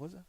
Was it?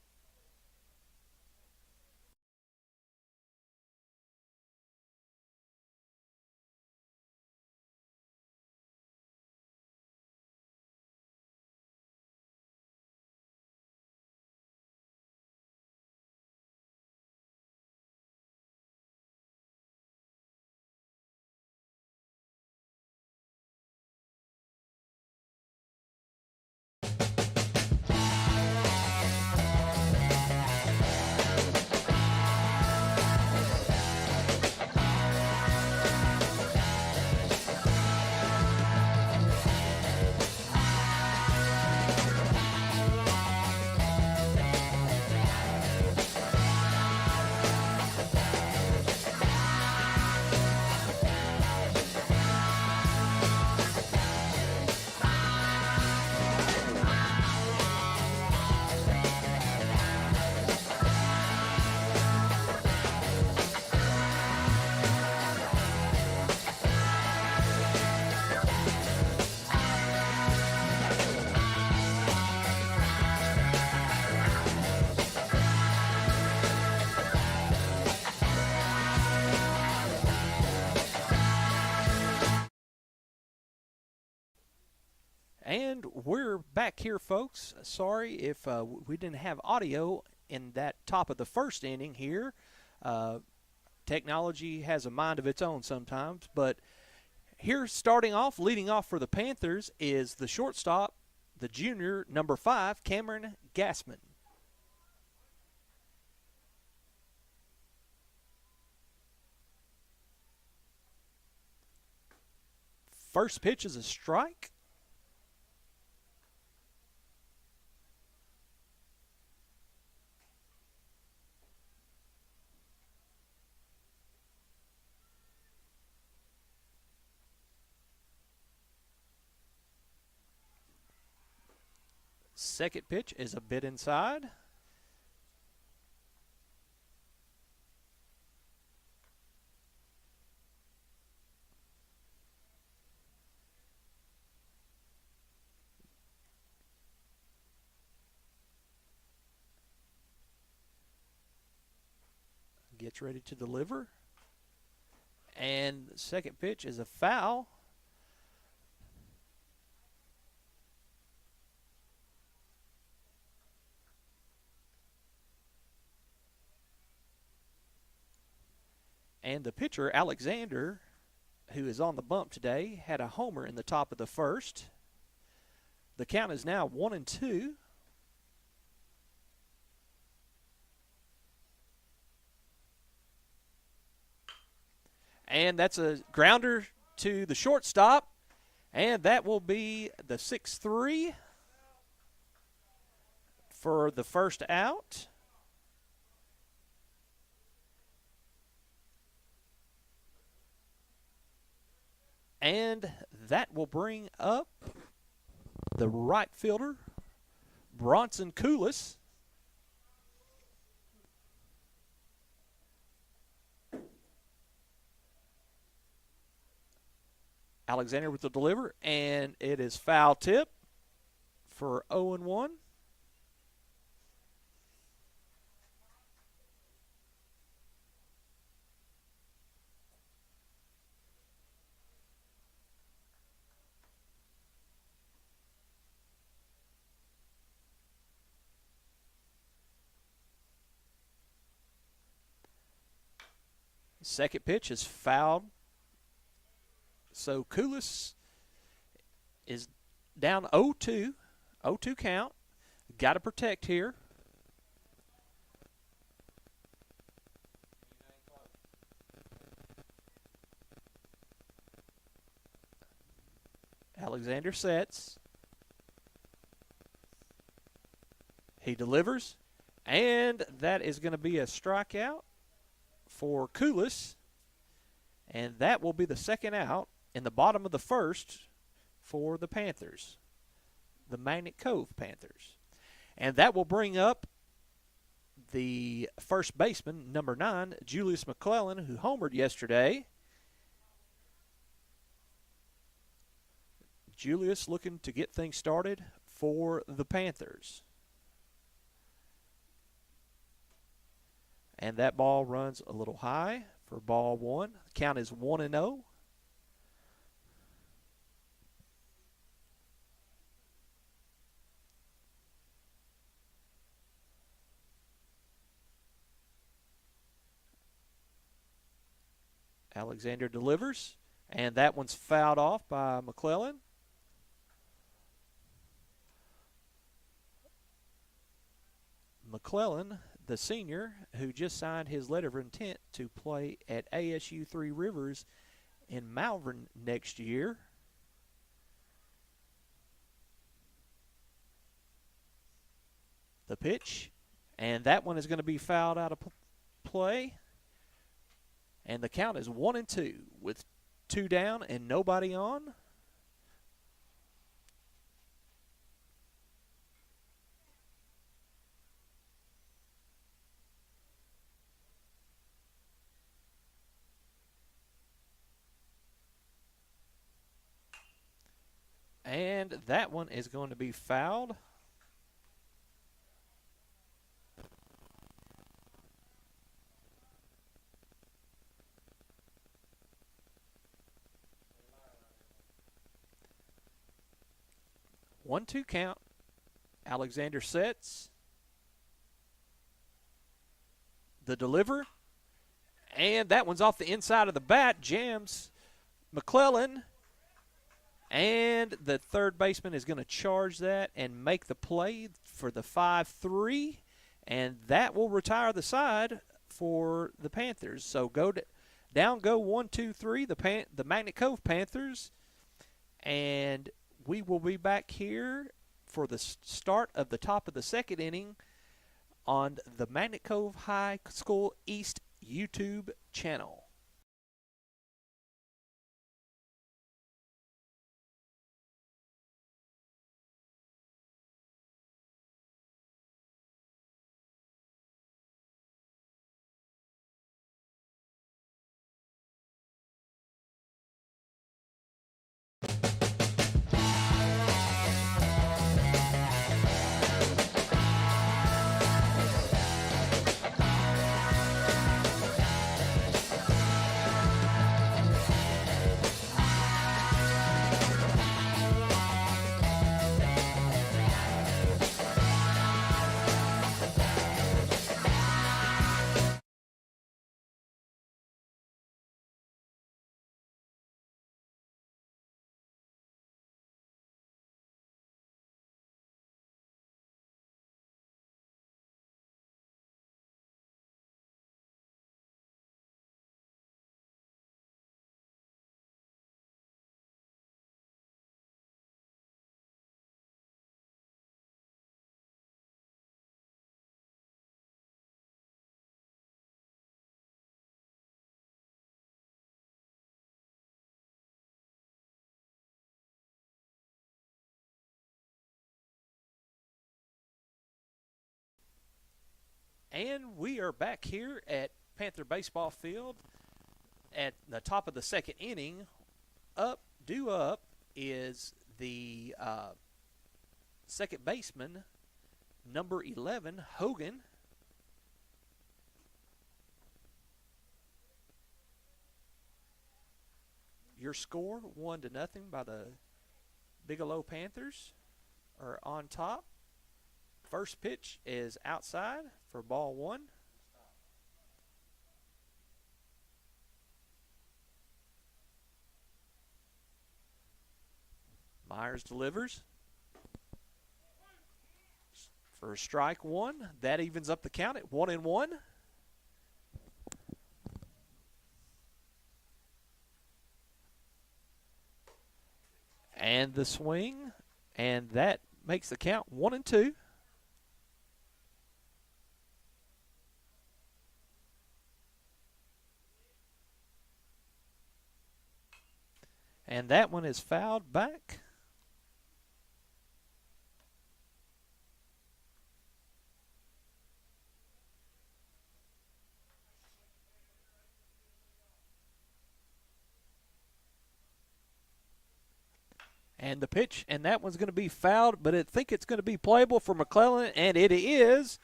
And we're back here, folks. Sorry if we didn't have audio in that top of the first inning here. Uh, Technology has a mind of its own sometimes, but here starting off, leading off for the Panthers is the shortstop, the junior, number 5, Cameron Gassman. First pitch is a strike. Second pitch is a bit inside. Gets ready to deliver. And the second pitch is a foul. And the pitcher, Alexander, who is on the bump today, had a homer in the top of the first. The count is now 1-2. And that's a grounder to the shortstop. And that will be the 6-3 for the first out. And that will bring up the right fielder, Bronson Koulis. Alexander with the deliver, and it is foul tip for 0-1. Second pitch is fouled. So Koulis is down 0-2. 0-2 count. Got to protect here. Alexander sets. He delivers. And that is going to be a strikeout for Koulis. And that will be the second out in the bottom of the first for the Panthers, the Magnet Cove Panthers. And that will bring up the first baseman, number 9, Julius McClellan, who homered yesterday. Julius looking to get things started for the Panthers. And that ball runs a little high for ball one. The count is 1-0. Alexander delivers, and that one's fouled off by McClellan. McClellan, the senior, who just signed his letter of intent to play at ASU Three Rivers in Malvern next year. The pitch, and that one is going to be fouled out of play. And the count is 1-2 with 2 down and nobody on. And that one is going to be fouled. One-two count. Alexander sets. The deliver. And that one's off the inside of the bat. Jams McClellan. And the third baseman is going to charge that and make the play for the 5-3. And that will retire the side for the Panthers. So down go 1, 2, 3, the Magnet Cove Panthers. And we will be back here for the start of the top of the second inning on the Magnet Cove High School East YouTube channel. And we are back here at Panther Baseball Field at the top of the second inning. Due up is the second baseman, number 11, Hogan. Your score, 1-0 by the Bigelow Panthers are on top. First pitch is outside for ball one. Myers delivers for strike one. That evens up the count at 1-1. And the swing, and that makes the count 1-2. And that one is fouled back. And the pitch, and that one's going to be fouled, but I think it's going to be playable for McClellan, and it is.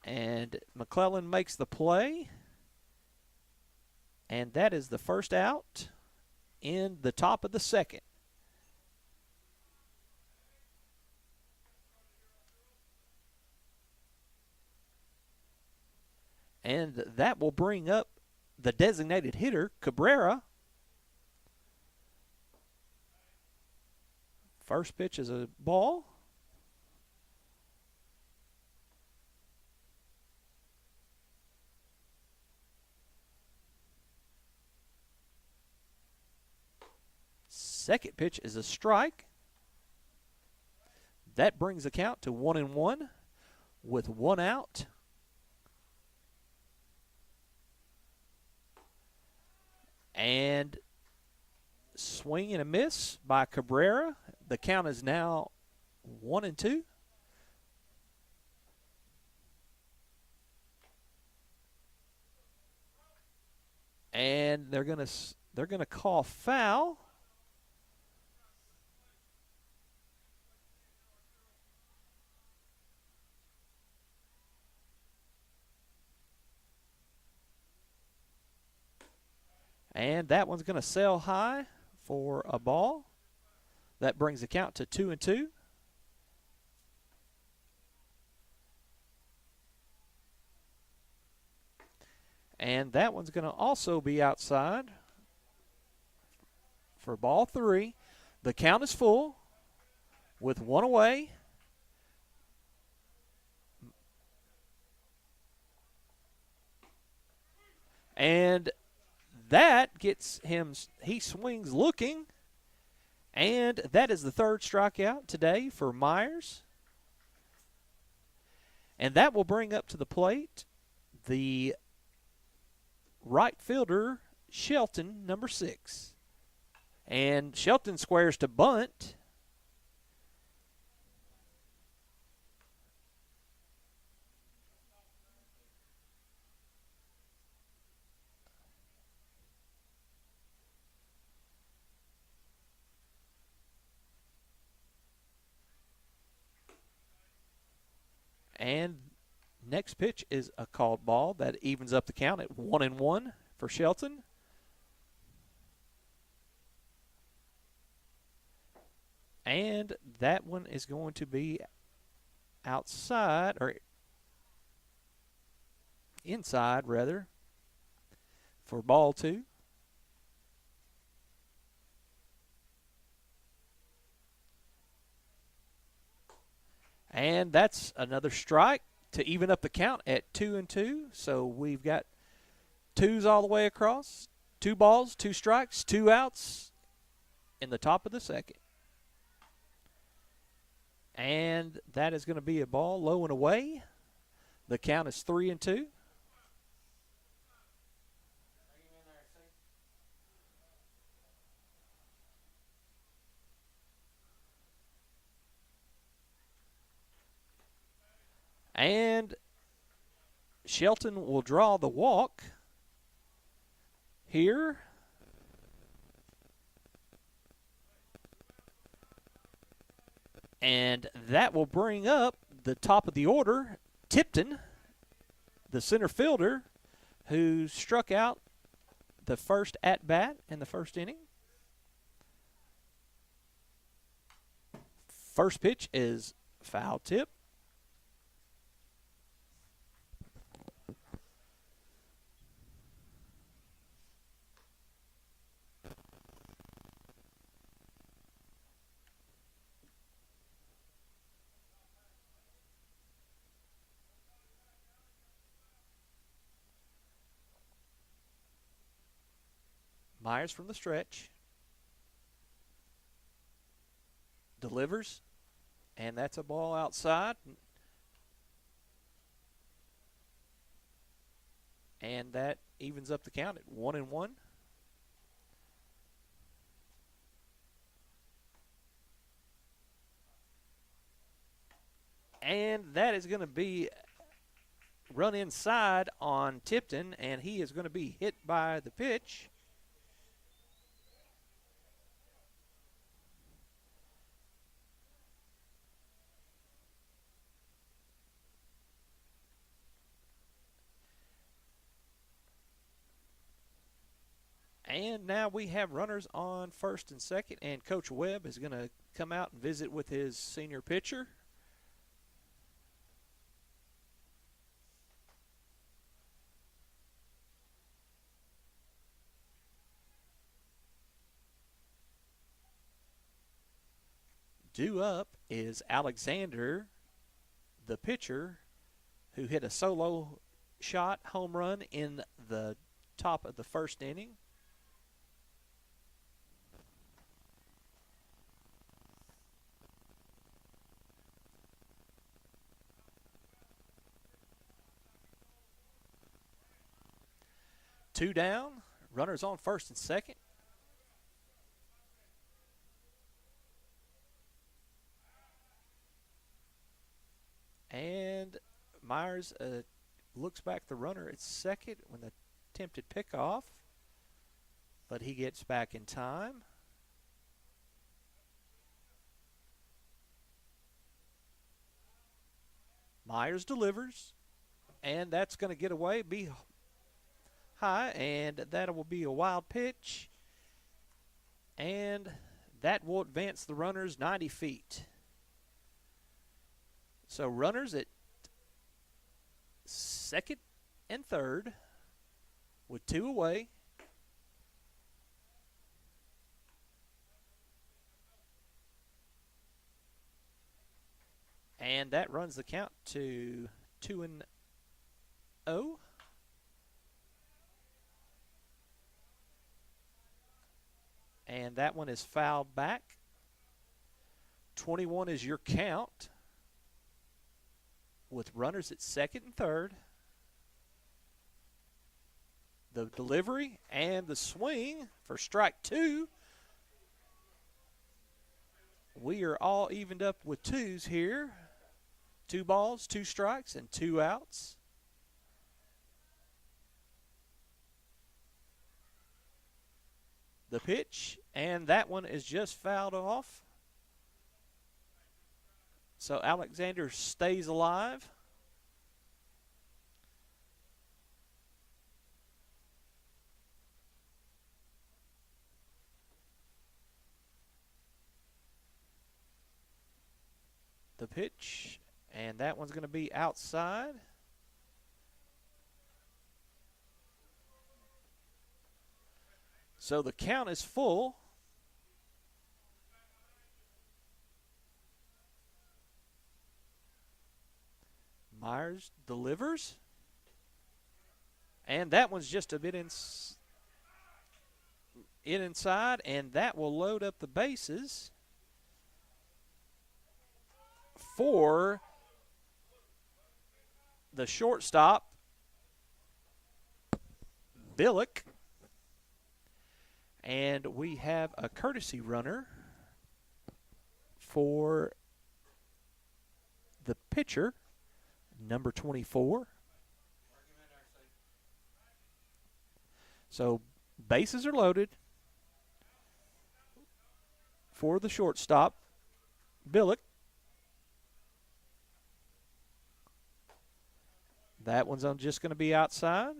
And McClellan makes the play. And that is the first out in the top of the second. And that will bring up the designated hitter, Cabrera. First pitch is a ball. Second pitch is a strike. That brings the count to 1-1 with one out. And swing and a miss by Cabrera. The count is now 1-2. And they're gonna call foul. And that one's going to sail high for a ball. That brings the count to 2-2. And that one's going to also be outside for ball 3. The count is full with one away. And that gets him, he swings looking, and that is the third strikeout today for Myers. And that will bring up to the plate the right fielder, Shelton, number 6. And Shelton squares to bunt. And next pitch is a called ball. That evens up the count at 1-1 for Shelton. And that one is going to be outside, or inside rather, for ball 2. And that's another strike to even up the count at 2-2. So we've got 2s all the way across. 2 balls, 2 strikes, 2 outs in the top of the second. And that is going to be a ball low and away. The count is 3-2. And Shelton will draw the walk here. And that will bring up the top of the order, Tipton, the center fielder, who struck out the first at-bat in the first inning. First pitch is foul tip. Myers from the stretch. Delivers. And that's a ball outside. And that evens up the count at 1-1. And that is going to be run inside on Tipton, and he is going to be hit by the pitch. And now we have runners on first and second, and Coach Webb is going to come out and visit with his senior pitcher. Due up is Alexander, the pitcher, who hit a solo shot home run in the top of the first inning. Two down, runners on first and second. And Myers looks back the runner at second when the attempted pickoff, but he gets back in time. Myers delivers, and that's going to get away, be high, and that will be a wild pitch, and that will advance the runners 90 feet. So runners at second and third with two away. And that runs the count to 2-0. And that one is fouled back. 21 is your count, with runners at second and third. The delivery and the swing for strike two. We are all evened up with twos here. 2 balls, 2 strikes, and 2 outs. The pitch, and that one is just fouled off. So Alexander stays alive. The pitch, and that one's going to be outside. So the count is full. Myers delivers. And that one's just a bit inside, and that will load up the bases for the shortstop, Billick. And we have a courtesy runner for the pitcher, number 24. So bases are loaded for the shortstop, Billick. That one's just going to be outside.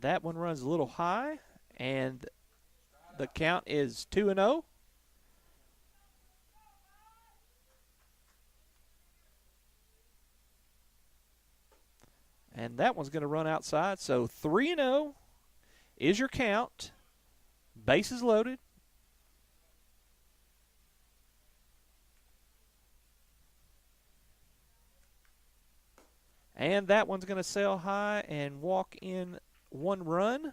That one runs a little high, and the count is 2-0. And that one's going to run outside. So 3-0 is your count. Bases loaded. And that one's going to sail high and walk in 1 run.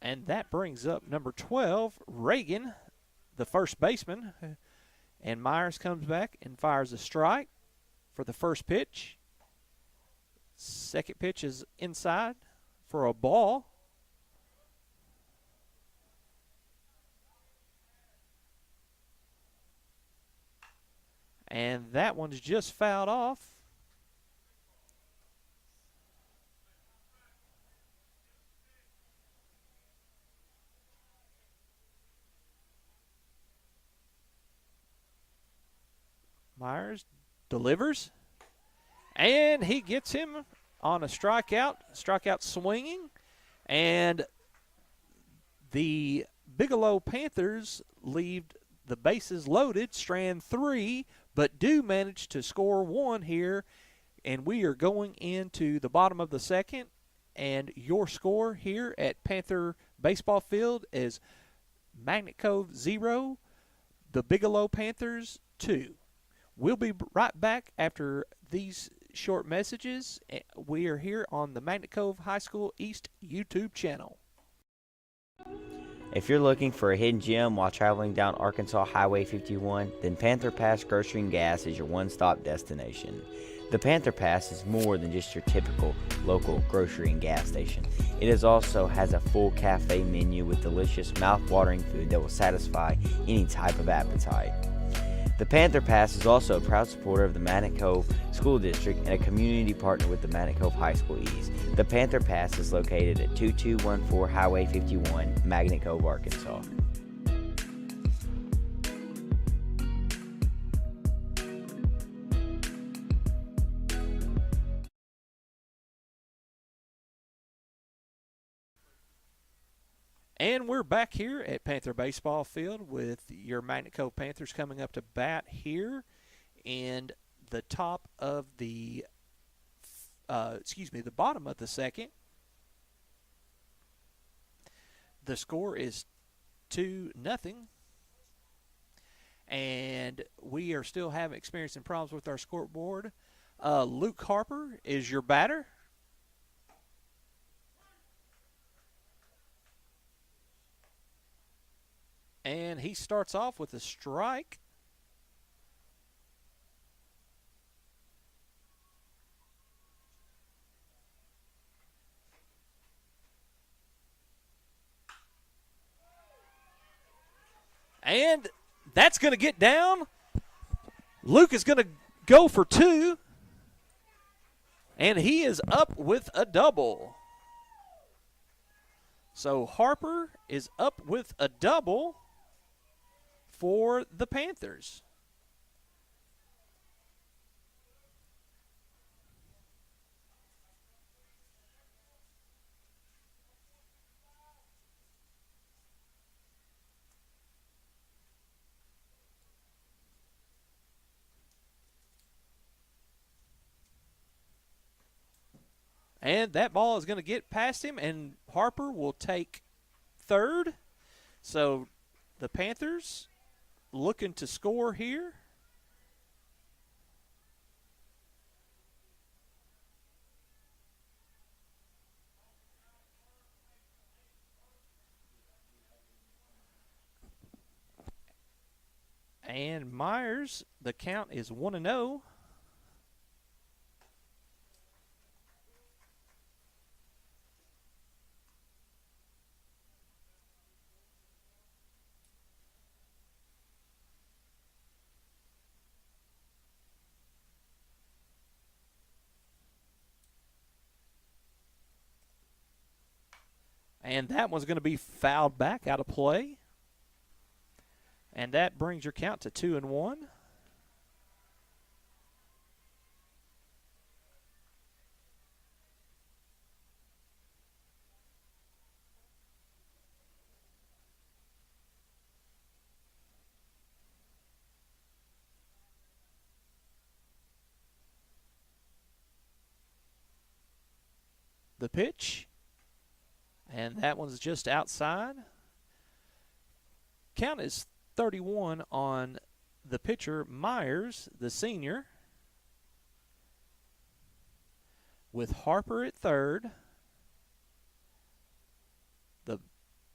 And that brings up number 12, Reagan, the first baseman. And Myers comes back and fires a strike for the first pitch. Second pitch is inside for a ball. And that one's just fouled off. Myers delivers. And he gets him on a strikeout swinging. And the Bigelow Panthers leave the bases loaded, strand 3, but do manage to score 1 here. And we are going into the bottom of the second. And your score here at Panther Baseball Field is Magnet Cove 0, the Bigelow Panthers 2. We'll be right back after these short messages. We are here on the Magnet Cove High School East YouTube channel. If you're looking for a hidden gem while traveling down Arkansas Highway 51, then Panther Pass Grocery and Gas is your one-stop destination. The Panther Pass is more than just your typical local grocery and gas station. It also has a full cafe menu with delicious mouth-watering food that will satisfy any type of appetite. The Panther Pass is also a proud supporter of the Magnet Cove School District and a community partner with the Magnet Cove High School East. The Panther Pass is located at 2214 Highway 51, Magnet Cove, Arkansas. And we're back here at Panther Baseball Field with your Magnet Cove Panthers coming up to bat here in the top of the, the bottom of the second. The score is 2-0. And we are still experiencing problems with our scoreboard. Luke Harper is your batter. And he starts off with a strike. And that's going to get down. Luke is going to go for 2. And he is up with a double. So Harper is up with a double for the Panthers. And that ball is going to get past him, and Harper will take third. So the Panthers looking to score here. And Myers, the count is 1-0. And that one's going to be fouled back out of play. And that brings your count to 2-1. The pitch. And that one's just outside. Count is 31 on the pitcher, Myers, the senior, with Harper at third. The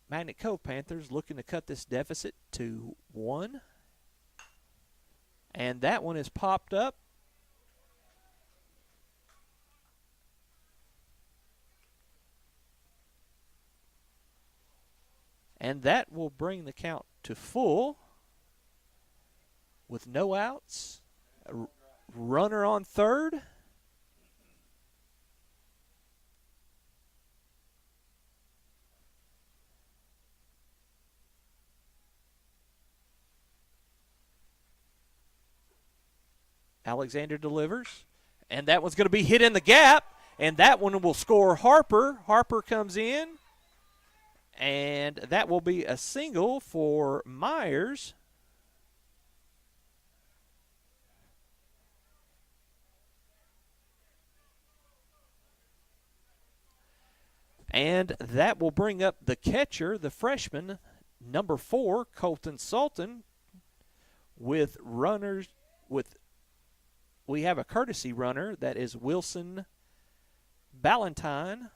Magnet Cove Panthers looking to cut this deficit to 1. And that one is popped up. And that will bring the count to full with no outs Runner on third. Alexander delivers. And that one's going to be hit in the gap. And that one will score Harper. Harper comes in. And that will be a single for Myers. And that will bring up the catcher, the freshman, number 4, Colton Sultan, with runners. We have a courtesy runner that is Wilson Ballantyne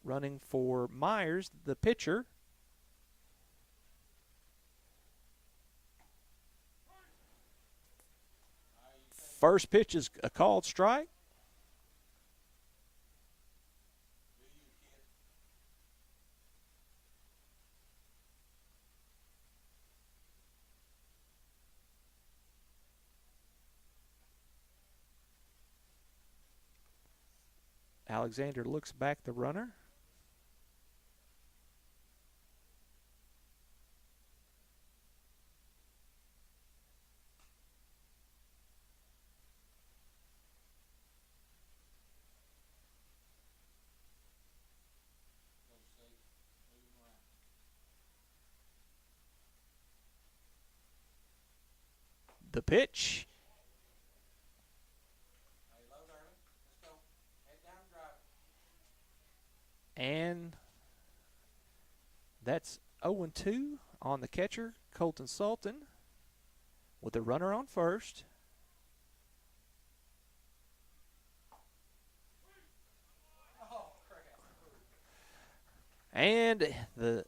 running for Myers, the pitcher. First pitch is a called strike. Alexander looks back the runner. The pitch. And that's 0-2 on the catcher, Colton Sultan, with the runner on first. And the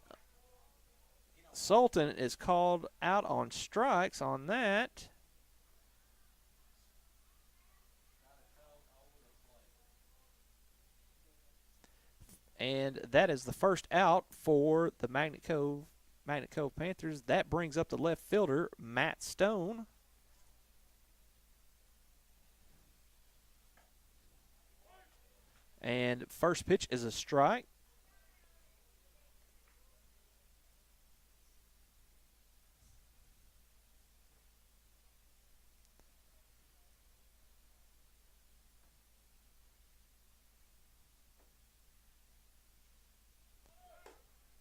Sultan is called out on strikes on that. And that is the first out for the Magnet Cove Panthers. That brings up the left fielder, Matt Stone. And first pitch is a strike.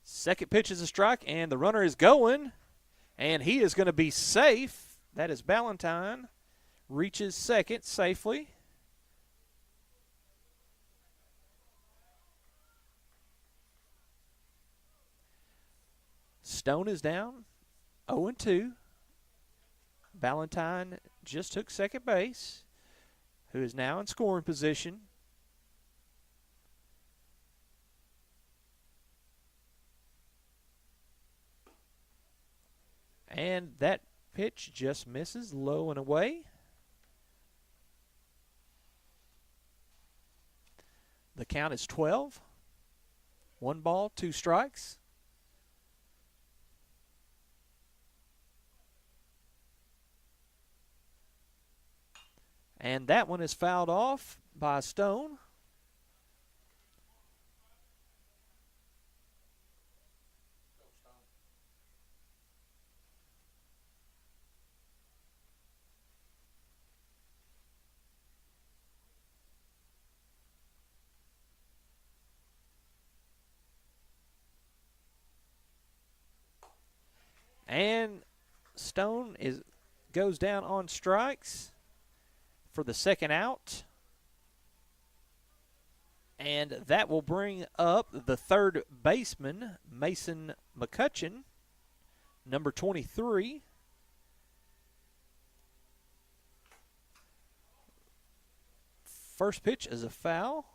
Second pitch is a strike, and the runner is going, and he is going to be safe. That is Ballantyne. Reaches second safely. Stone is down, 0-2. Ballantyne just took second base, who is now in scoring position. And that pitch just misses low and away. The count is 12. 1 ball, 2 strikes. And that one is fouled off by Stone. And Stone goes down on strikes for the second out. And that will bring up the third baseman, Mason McCutcheon, number 23. First pitch is a foul.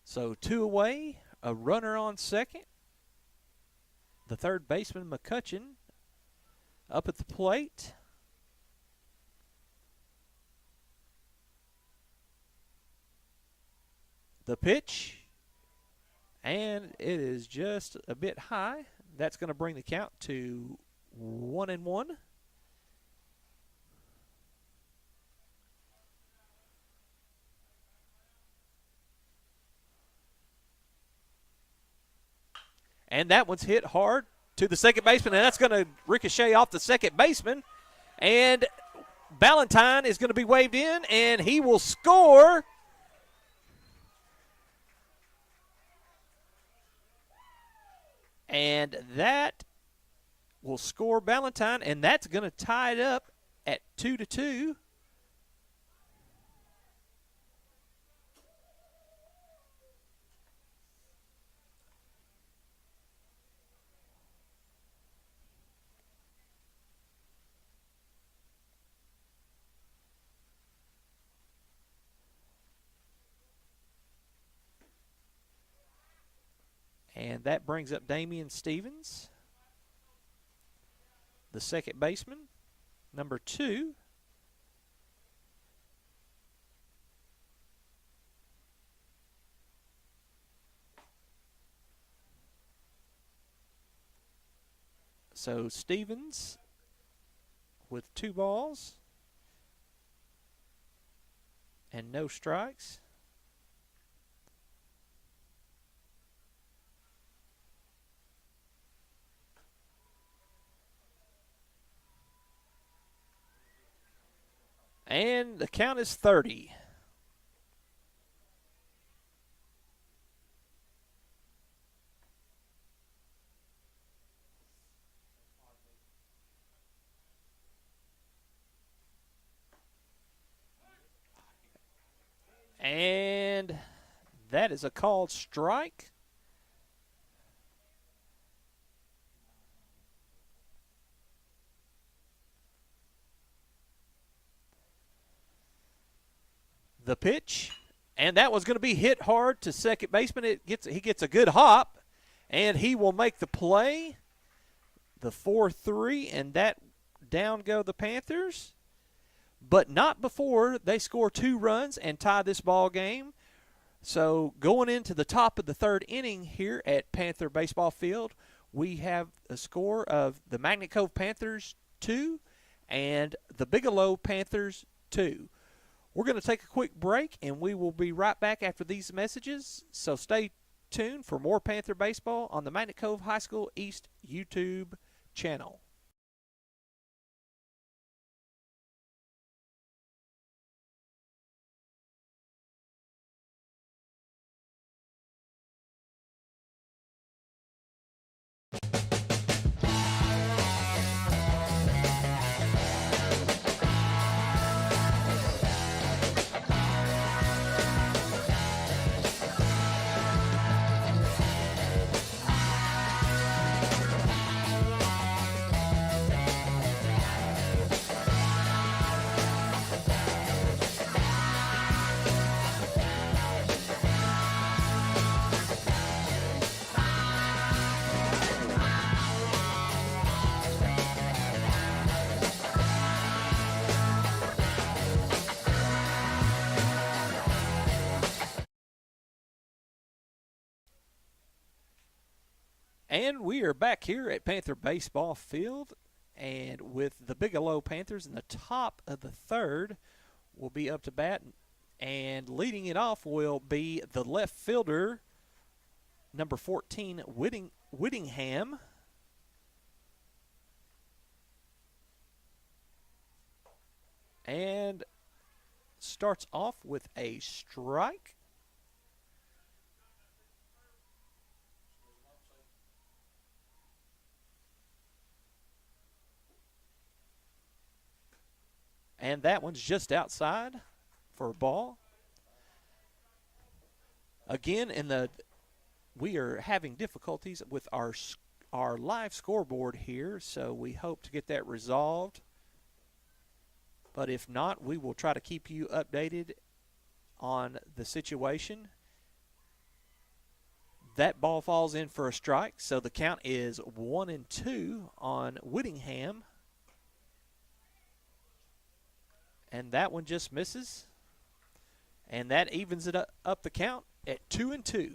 So 2 away, a runner on second. The third baseman, McCutcheon, up at the plate. The pitch, And it is just a bit high. That's going to bring the count to 1-1. And that one's hit hard to the second baseman, and that's going to ricochet off the second baseman. And Ballantyne is going to be waved in, and he will score. And that will score Ballantyne, and that's going to tie it up at 2-2. And that brings up Damian Stevens, the second baseman, number 2. So Stevens with 2 balls and no strikes. And the count is 30. And that is a called strike. The pitch, and that was going to be hit hard to second baseman. He gets a good hop, and he will make the play. The 4-3, and that down go the Panthers. But not before they score 2 runs and tie this ball game. So going into the top of the 3rd inning here at Panther Baseball Field, we have a score of the Magnet Cove Panthers 2 and the Bigelow Panthers 2. We're going to take a quick break, and we will be right back after these messages. So stay tuned for more Panther baseball on the Magnet Cove High School East YouTube channel. And we are back here at Panther Baseball Field, and with the Bigelow Panthers in the top of the 3rd will be up to bat, and leading it off will be the left fielder, number 14, Whittingham. And starts off with a strike. And that one's just outside for a ball. Again, we are having difficulties with our live scoreboard here, so we hope to get that resolved. But if not, we will try to keep you updated on the situation. That ball falls in for a strike, so the count is 1-2 on Whittingham. And that one just misses. And that evens it up the count at 2-2.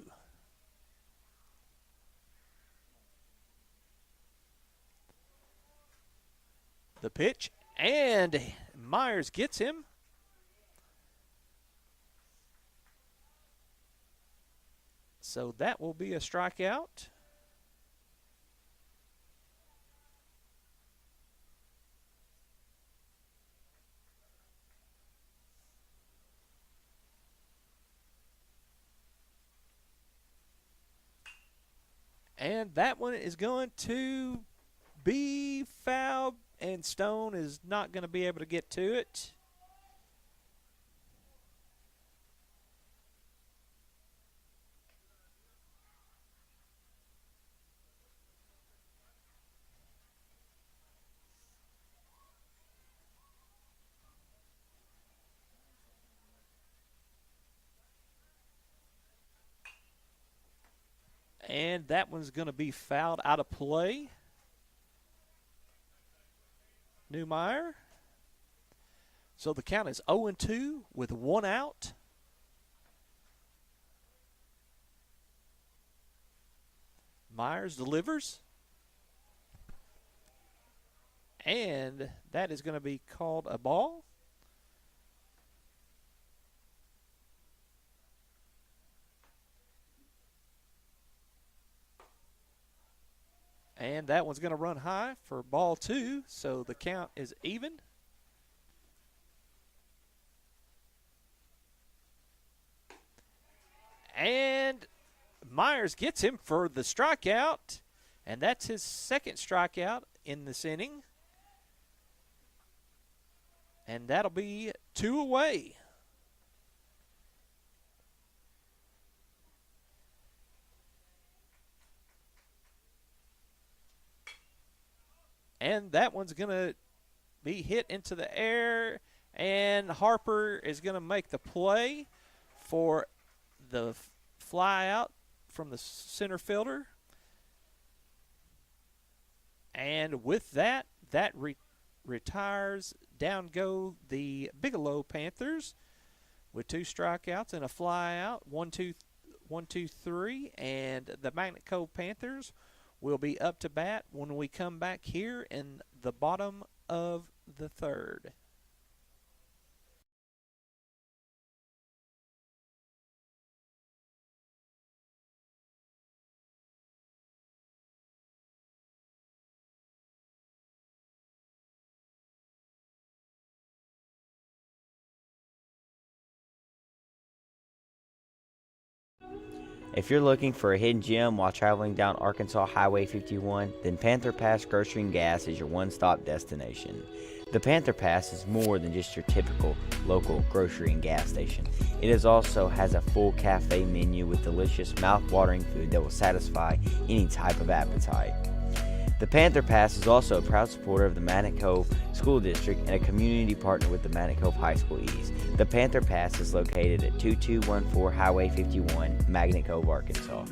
The pitch, and Myers gets him. So that will be a strikeout. And that one is going to be foul, and Stone is not going to be able to get to it. And that one's going to be fouled out of play. Newmeyer. So the count is 0-2 with one out. Myers delivers. And that is going to be called a ball. And that one's going to run high for ball two, so the count is even. And Myers gets him for the strikeout, and that's his second strikeout in this inning. And that'll be 2 away. And that one's going to be hit into the air, and Harper is going to make the play for the fly out from the center fielder. And with that, retires. Down go the Bigelow Panthers with 2 strikeouts and a fly out. 1-2, 1-2-3, and the Magnet Cove Panthers will be up to bat when we come back here in the bottom of the third. If you're looking for a hidden gem while traveling down Arkansas Highway 51, then Panther Pass Grocery and Gas is your one-stop destination. The Panther Pass is more than just your typical local grocery and gas station. It also has a full cafe menu with delicious mouth-watering food that will satisfy any type of appetite. The Panther Pass is also a proud supporter of the Magnet Cove School District and a community partner with the Magnet Cove High School East. The Panther Pass is located at 2214 Highway 51, Magnet Cove, Arkansas.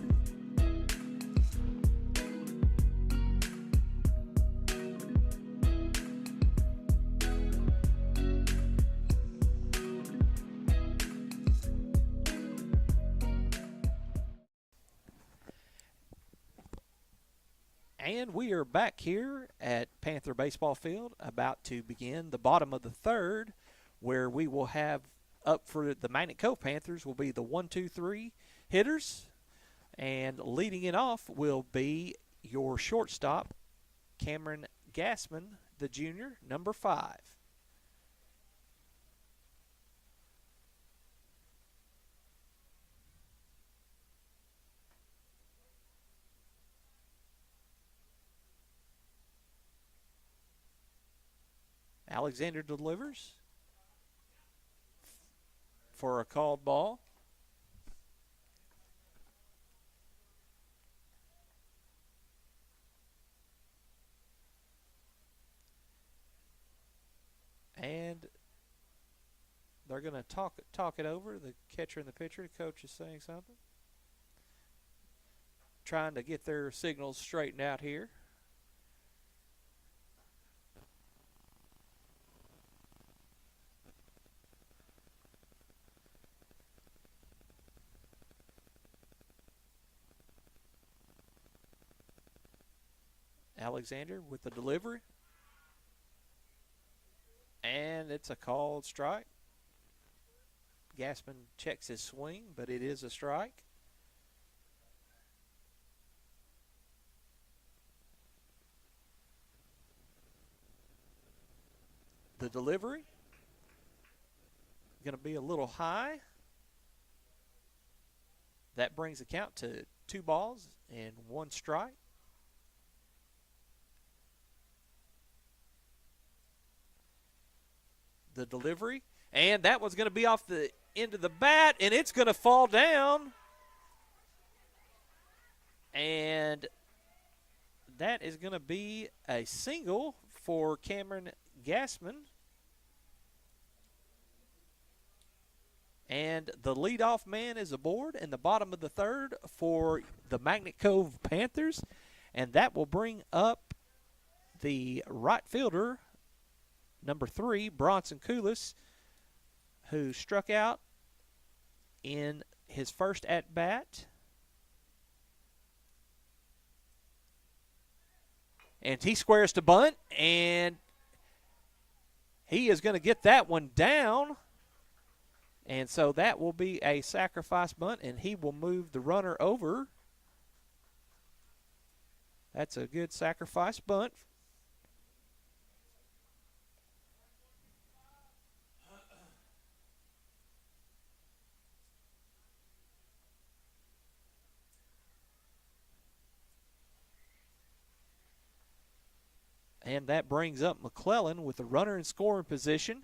And we are back here at Panther Baseball Field, about to begin the bottom of the third, where we will have up for the Magnet Cove Panthers will be the 1-2-3 hitters, and leading it off will be your shortstop, Cameron Gassman, the junior, number 5. Alexander delivers for a called ball. And they're going to talk it over. The catcher and the pitcher, the coach is saying something. Trying to get their signals straightened out here. Alexander with the delivery. And it's a called strike. Gassman checks his swing, but it is a strike. The delivery going to be a little high. That brings the count to 2 balls and 1 strike. The delivery, and that one's going to be off the end of the bat, and it's going to fall down. And that is going to be a single for Cameron Gassman. And the leadoff man is aboard in the bottom of the 3rd for the Magnet Cove Panthers. And that will bring up the right fielder, number 3, Bronson Koulis, who struck out in his first at-bat. And he squares to bunt, and he is going to get that one down. And so that will be a sacrifice bunt, and he will move the runner over. That's a good sacrifice bunt. And that brings up McClellan with the runner in scoring position.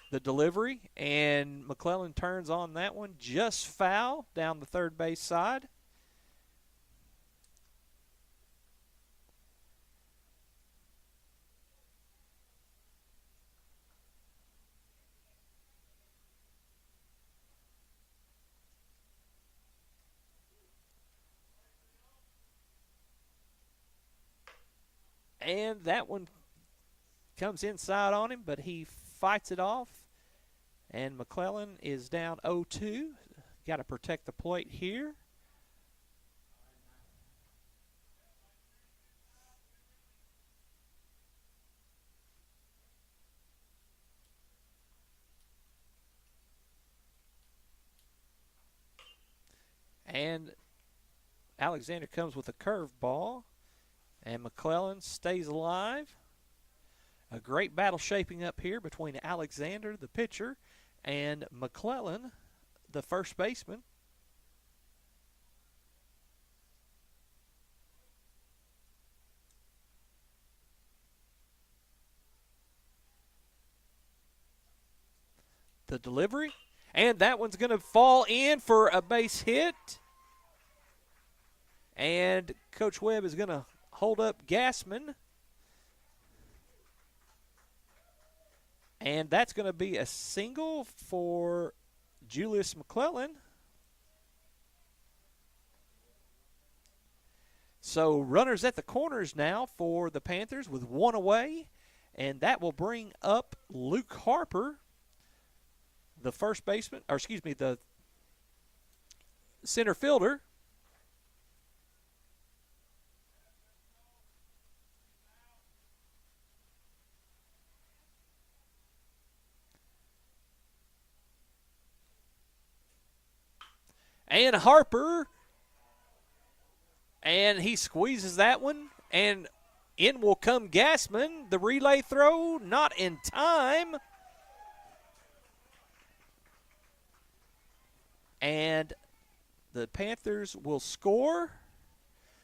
The delivery, and McClellan turns on that one just foul down the third base side. And that one comes inside on him, but he fights it off. And McClellan is down 0-2. Got to protect the plate here. And Alexander comes with a curveball. And McClellan stays alive. A great battle shaping up here between Alexander, the pitcher, and McClellan, the first baseman. The delivery, and that one's going to fall in for a base hit. And Coach Webb is going to hold up Gassman. And that's going to be a single for Julius McClellan. So runners at the corners now for the Panthers with 1 away. And that will bring up Luke Harper, the first baseman, or excuse me, the center fielder. And Harper, and he squeezes that one, and in will come Gassman. The relay throw, not in time. And the Panthers will score.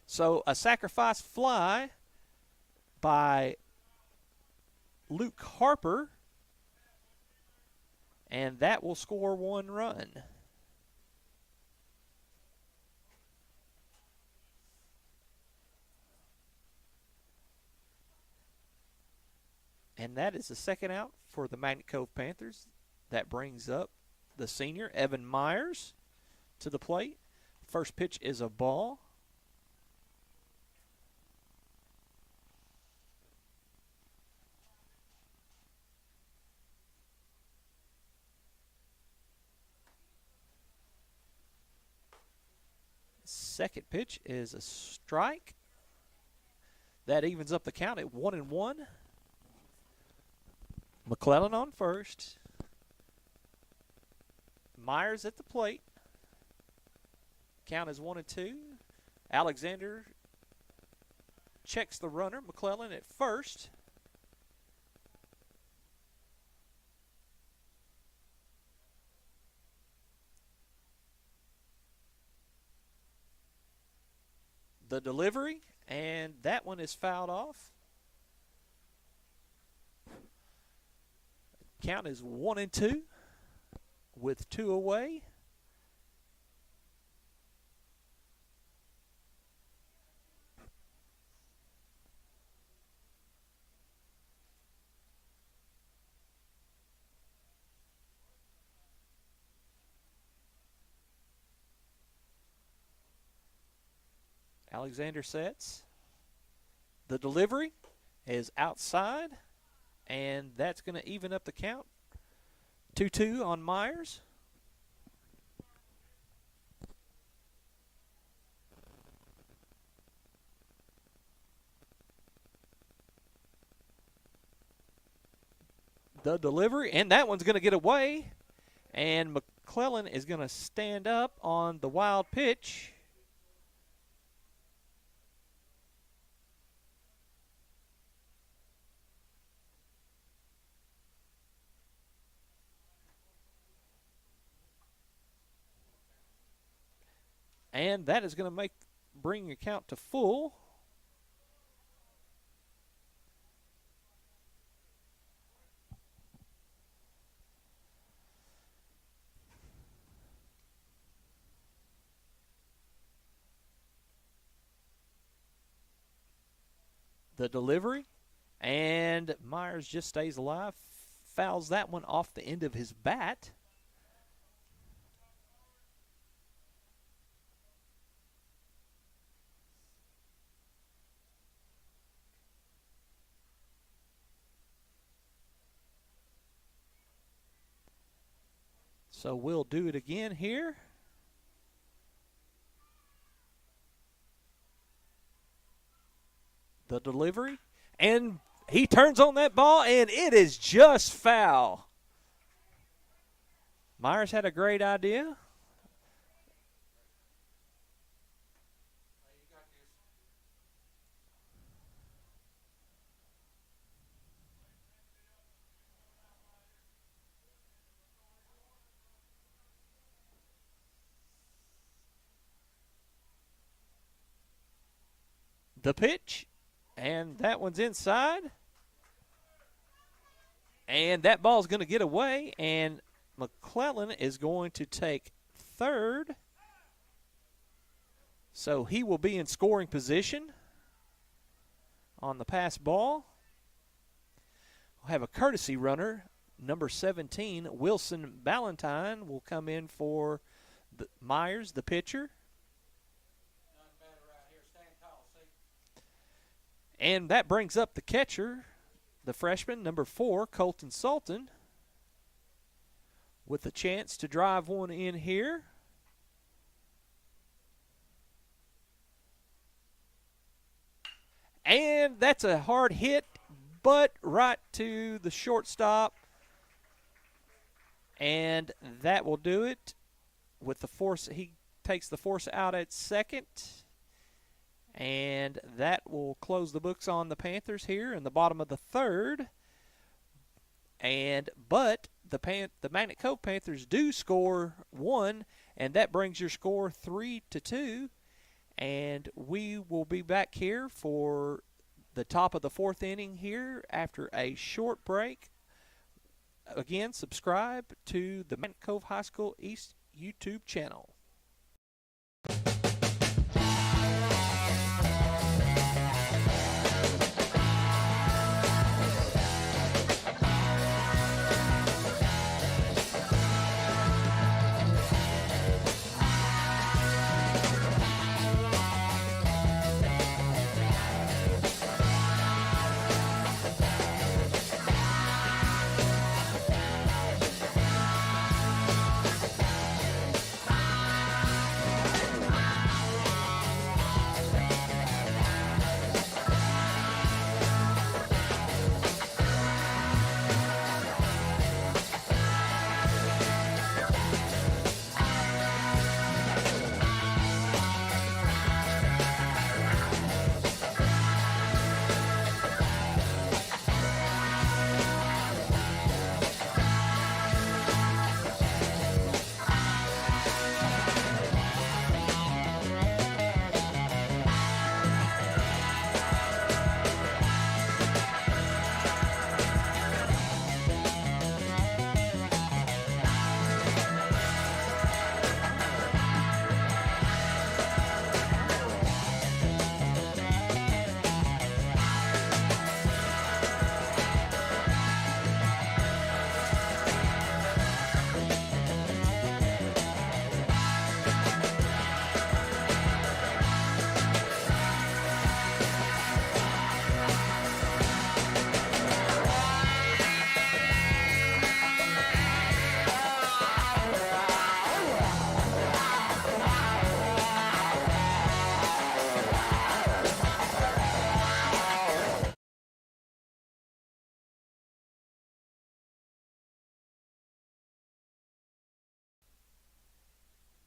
So a sacrifice fly by Luke Harper, and that will score 1 run. And that is the second out for the Magnet Cove Panthers. That brings up the senior, Evan Myers, to the plate. First pitch is a ball. Second pitch is a strike. That evens up the count at 1-1. McClellan on first. Myers at the plate. Count is 1-2. Alexander checks the runner. McClellan at first. The delivery, and that one is fouled off. Count is 1-2 with 2 away. Alexander sets. The delivery is outside, and that's going to even up the count. 2-2 on Myers. The delivery, and that one's going to get away, and McClellan is going to stand up on the wild pitch. And that is going to bring your count to full. The delivery, and Myers just stays alive, fouls that one off the end of his bat. So we'll do it again here. The delivery, and he turns on that ball, and it is just foul. Myers had a great idea. The pitch, and that one's inside. And that ball's going to get away, and McClellan is going to take third. So he will be in scoring position on the pass ball. We'll have a courtesy runner, number 17, Wilson Ballantyne, will come in for Myers, the pitcher. And that brings up the catcher, the freshman, number 4, Colton Sultan, with a chance to drive one in here. And that's a hard hit, but right to the shortstop. And that will do it with the force. He takes the force out at second. And that will close the books on the Panthers here in the bottom of the third. But the Magnet Cove Panthers do score 1, and that brings your score 3-2. And we will be back here for the top of the 4th inning here after a short break. Again, subscribe to the Magnet Cove High School East YouTube channel.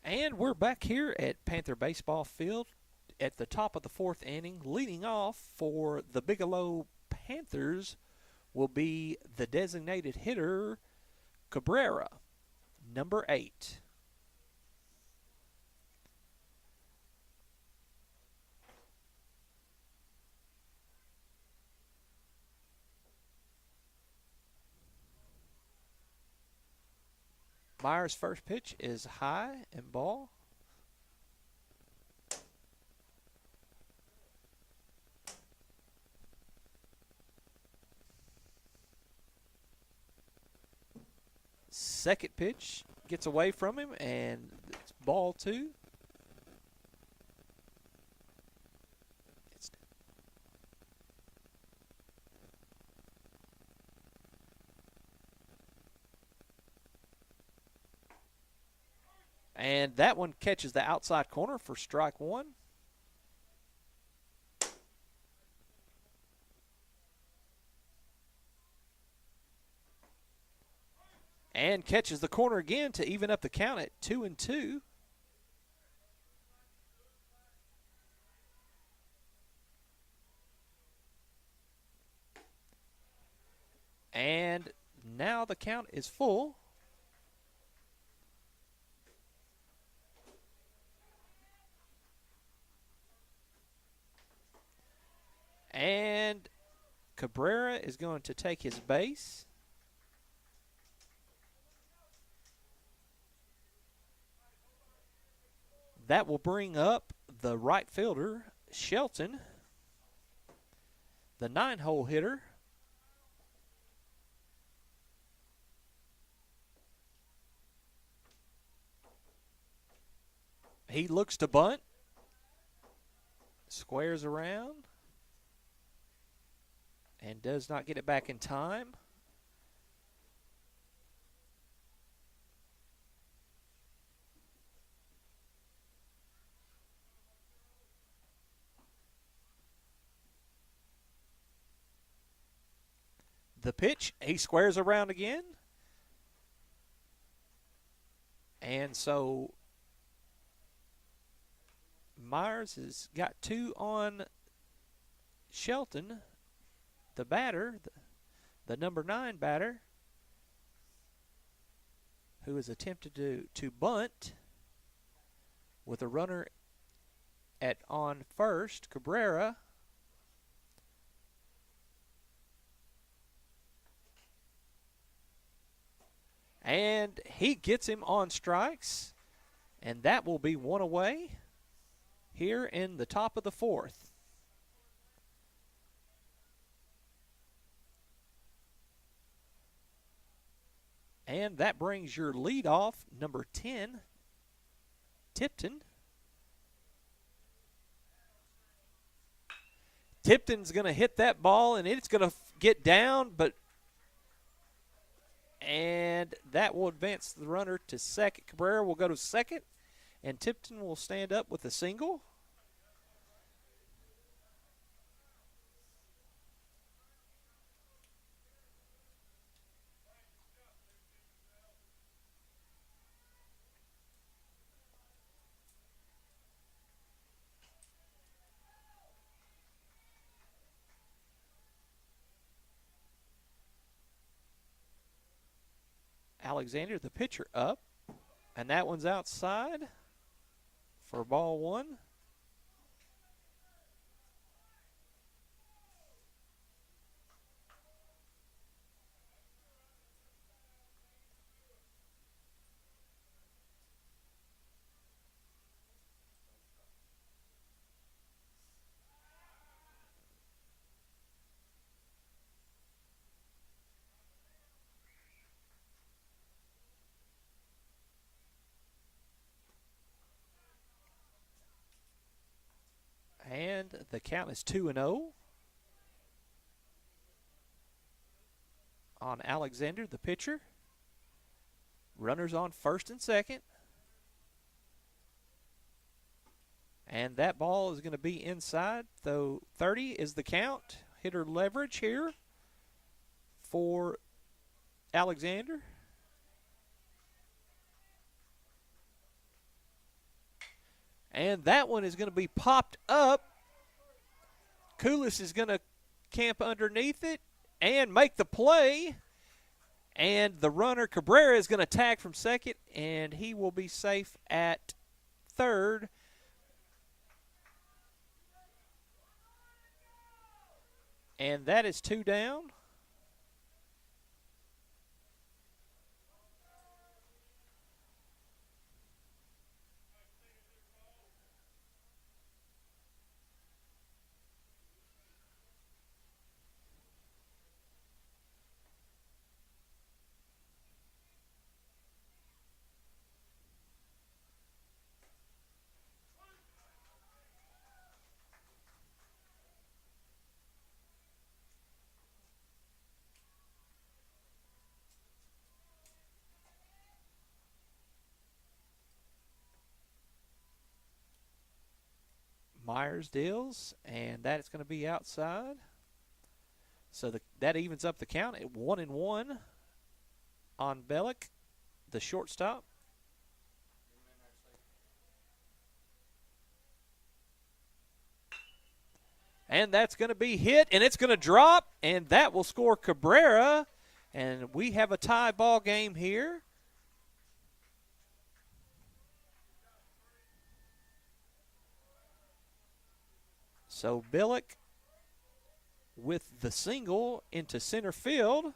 And we're back here at Panther Baseball Field at the top of the fourth inning. Leading off for the Bigelow Panthers will be the designated hitter, Cabrera, number 8. Myers' first pitch is high and ball. Second pitch gets away from him, and it's ball 2. And that one catches the outside corner for strike 1. And catches the corner again to even up the count at 2-2. And now the count is full. And Cabrera is going to take his base. That will bring up the right fielder, Shelton, the 9-hole hitter. He looks to bunt, squares around, and does not get it back in time. The pitch, he squares around again. And so Myers has got 2 on Shelton, the batter, the number 9 batter, who has attempted to bunt with a runner at on first, Cabrera. And he gets him on strikes, and that will be 1 away here in the top of the 4th. And that brings your leadoff, number 10, Tipton. Tipton's going to hit that ball, and it's going to get down, and that will advance the runner to second. Cabrera will go to second, and Tipton will stand up with a single. Alexander, the pitcher, up, and that one's outside for ball 1. And the count is 2-0 on Alexander, the pitcher. Runners on first and second. And that ball is going to be inside, though 30 is the count. Hitter leverage here for Alexander. And that one is going to be popped up. Koulis is going to camp underneath it and make the play. And the runner, Cabrera, is going to tag from second, and he will be safe at third. And that is 2 down. Myers deals, and that is going to be outside. So that evens up the count at 1-1 on Bellick, the shortstop. And that's going to be hit, and it's going to drop, and that will score Cabrera. And we have a tie ball game here. So Billick with the single into center field.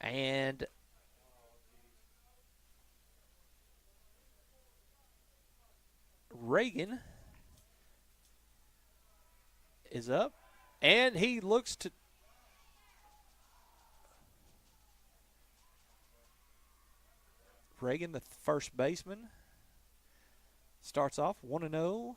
And Reagan is up. And he looks to Reagan, the first baseman, starts off 1-0.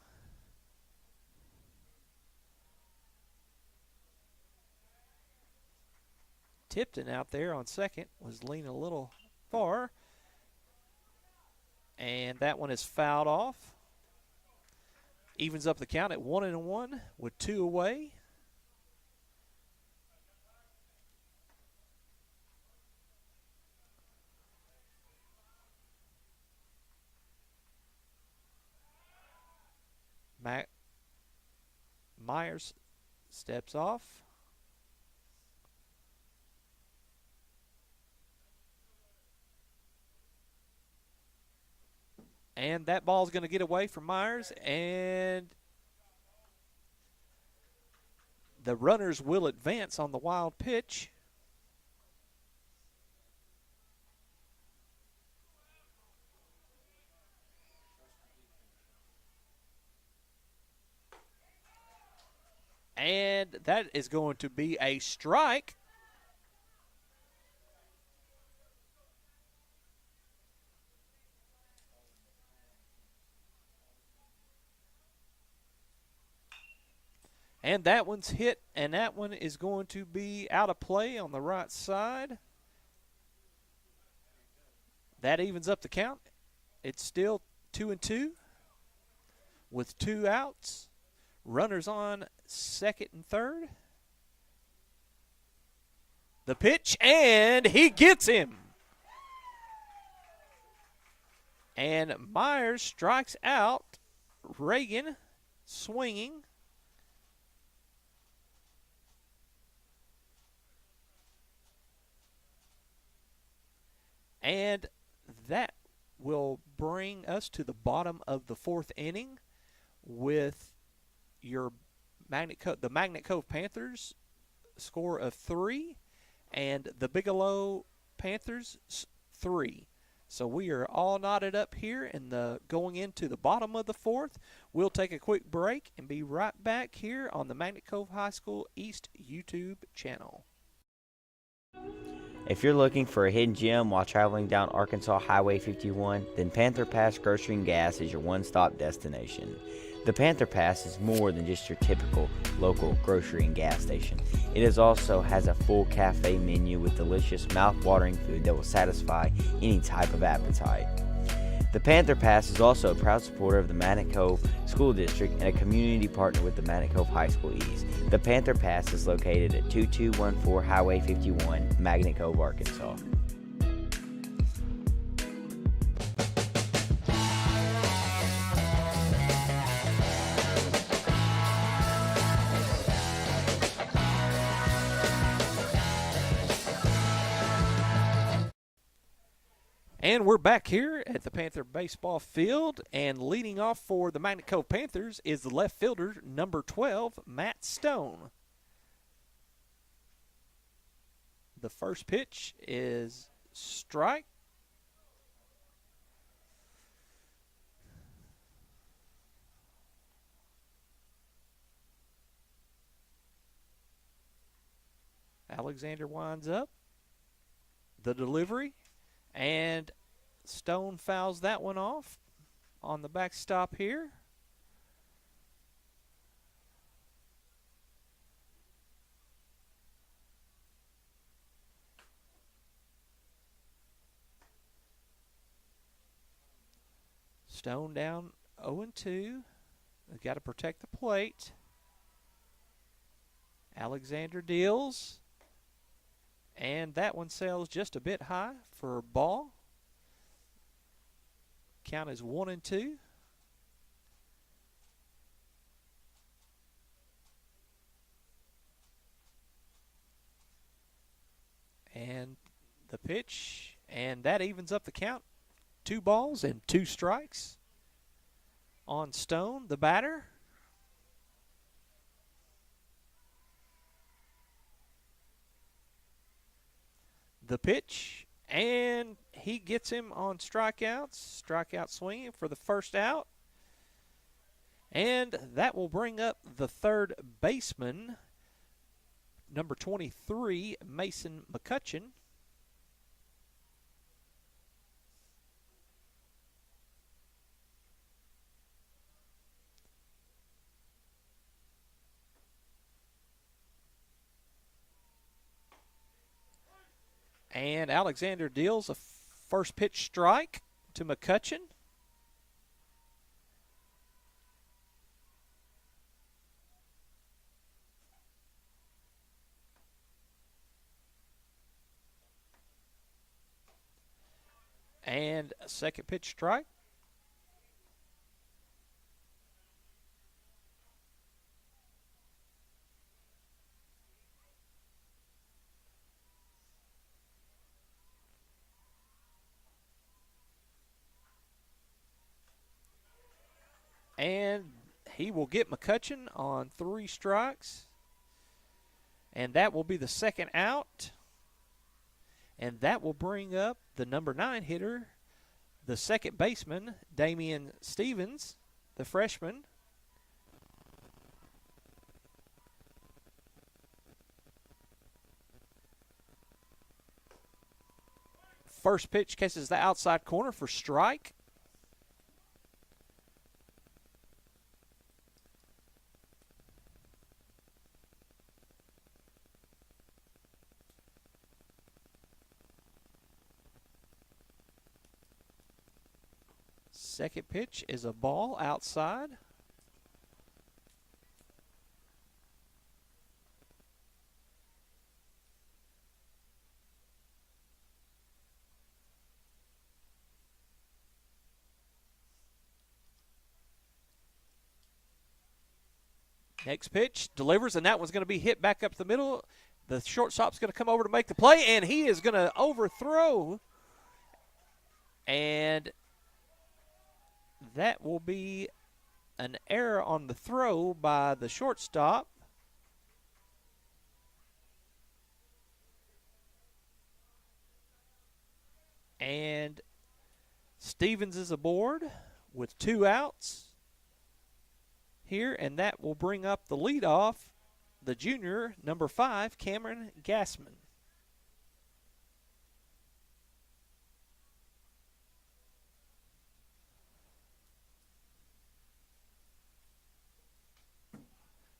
Tipton out there on second was leaning a little far. And that one is fouled off. Evens up the count at 1-1 with 2 away. Myers steps off. And that ball's going to get away from Myers, and the runners will advance on the wild pitch. And that is going to be a strike. And that one's hit, and that one is going to be out of play on the right side. That evens up the count. It's still 2-2 with 2 outs. Runners on second and third. The pitch, and he gets him. And Myers strikes out Reagan, swinging. And that will bring us to the bottom of the 4th inning with your the Magnet Cove Panthers score of 3 and the Bigelow Panthers 3. So we are all knotted up here in going into the bottom of the 4th. We'll take a quick break and be right back here on the Magnet Cove High School East YouTube channel. If you're looking for a hidden gem while traveling down Arkansas Highway 51, then Panther Pass Grocery and Gas is your one-stop destination. The Panther Pass is more than just your typical local grocery and gas station. It also has a full cafe menu with delicious mouth-watering food that will satisfy any type of appetite. The Panther Pass is also a proud supporter of the Magnet Cove School District and a community partner with the Magnet Cove High School East. The Panther Pass is located at 2214 Highway 51, Magnet Cove, Arkansas. And we're back here at the Panther baseball field, and leading off for the Magnet Cove Panthers is the left fielder, number 12, Matt Stone. The first pitch is strike. Alexander winds up. The delivery. And Stone fouls that one off on the backstop here. Stone down 0-2. They've got to protect the plate. Alexander deals. And that one sails just a bit high for a ball. Count is 1-2. And the pitch, and that evens up the count. 2 balls and 2 strikes on Stone, the batter. The pitch, and he gets him on strikeouts. Strikeout swinging for the first out. And that will bring up the third baseman, number 23, Mason McCutcheon. And Alexander deals a first pitch strike to McCutcheon. And a second pitch strike. And he will get McCutcheon on 3 strikes. And that will be the second out. And that will bring up the number 9 hitter, the second baseman, Damian Stevens, the freshman. First pitch catches the outside corner for strike. Second pitch is a ball outside. Next pitch delivers, and that one's going to be hit back up the middle. The shortstop's going to come over to make the play, and he is going to overthrow. And that will be an error on the throw by the shortstop. And Stevens is aboard with 2 outs here, and that will bring up the leadoff, the junior, number 5, Cameron Gassman.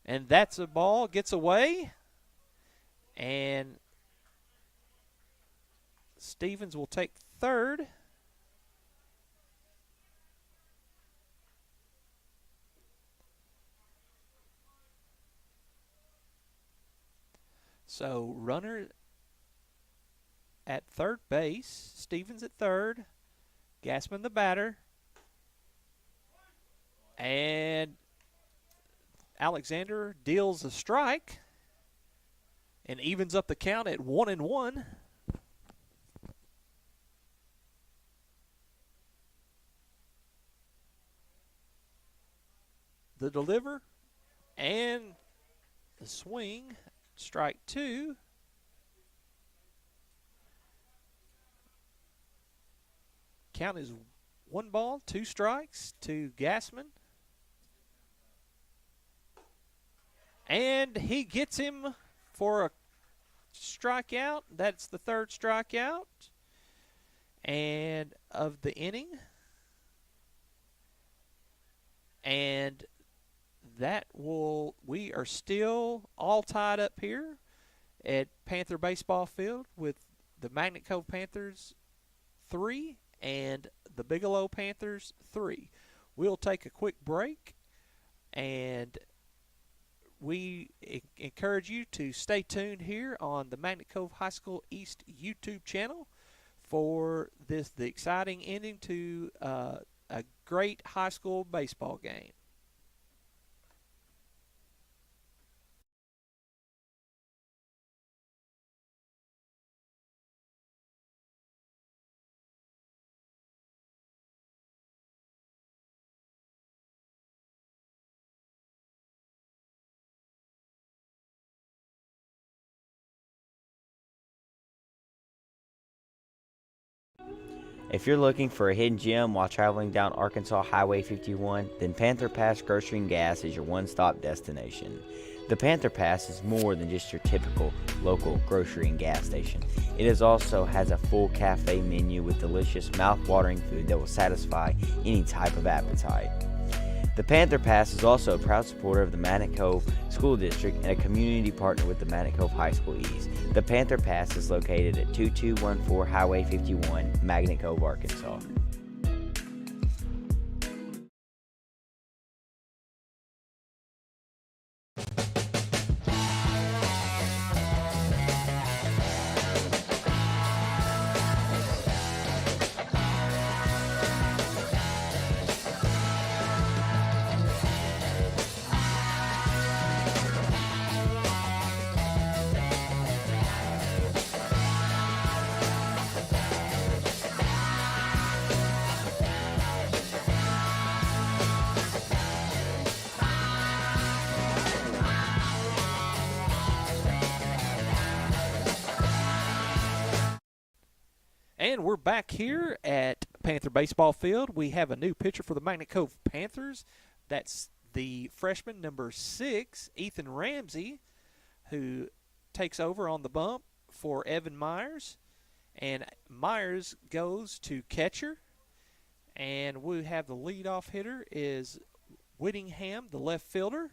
And that's a ball, gets away. And Stevens will take third. So runner at third base, Stevens at third, Gassman the batter, and Alexander deals a strike and evens up the count at 1-1. The deliver and the swing, strike two. Count is 1 ball, 2 strikes to Gassman. And he gets him for a strikeout. That's the third strikeout and of the inning. And we are still all tied up here at Panther Baseball Field with the Magnet Cove Panthers 3 and the Bigelow Panthers 3. We'll take a quick break, and we encourage you to stay tuned here on the Magnet Cove High School East YouTube channel for the exciting ending to a great high school baseball game. If you're looking for a hidden gem while traveling down Arkansas Highway 51, then Panther Pass Grocery and Gas is your one-stop destination. The Panther Pass is more than just your typical local grocery and gas station. It also has a full cafe menu with delicious, mouth-watering food that will satisfy any type of appetite. The Panther Pass is also a proud supporter of the Magnet Cove School District and a community partner with the Magnet Cove High School East. The Panther Pass is located at 2214 Highway 51, Magnet Cove, Arkansas. And we're back here at Panther Baseball Field. We have a new pitcher for the Magnet Cove Panthers. That's the freshman number 6, Ethan Ramsey, who takes over on the bump for Evan Myers. And Myers goes to catcher. And we have the leadoff hitter is Whittingham, the left fielder.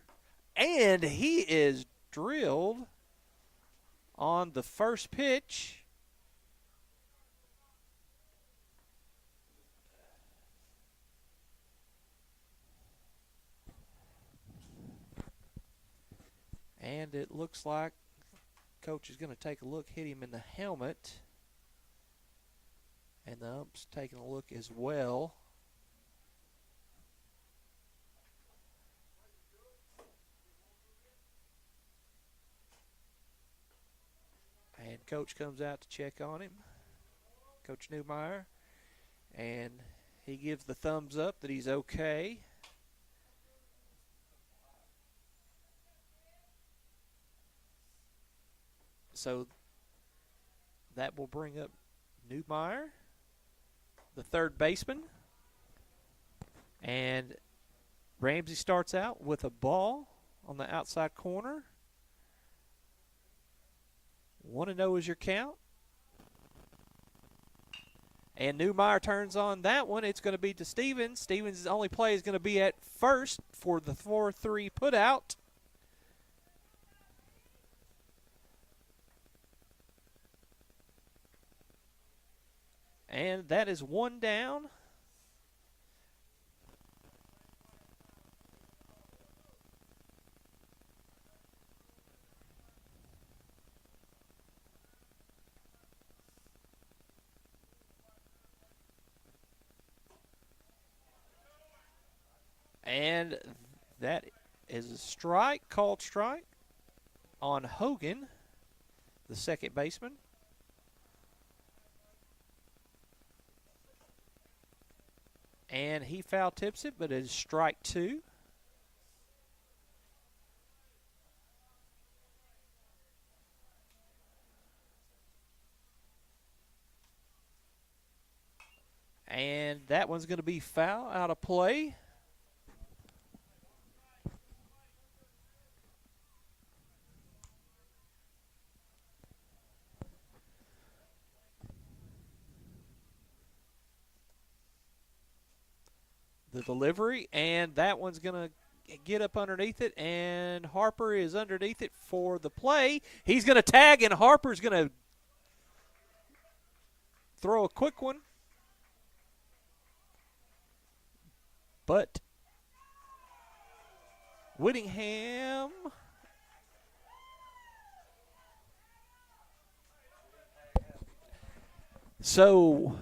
And he is drilled on the first pitch. And it looks like coach is going to take a look, hit him in the helmet. And the ump's taking a look as well. And coach comes out to check on him, Coach Newmeyer. And he gives the thumbs up that he's okay. So that will bring up Newmeyer, the third baseman. And Ramsey starts out with a ball on the outside corner. 1-0 is your count. And Newmeyer turns on that one. It's going to be to Stevens. Stevens' only play is going to be at first for the 4-3 putout. And that is one down. And that is a strike, called strike on Hogan, the second baseman. And he foul tips it, but it is strike 2. And that one's going to be foul, out of play. The delivery, and that one's going to get up underneath it, and Harper is underneath it for the play. He's going to tag, and Harper's going to throw a quick one. But Whittingham. So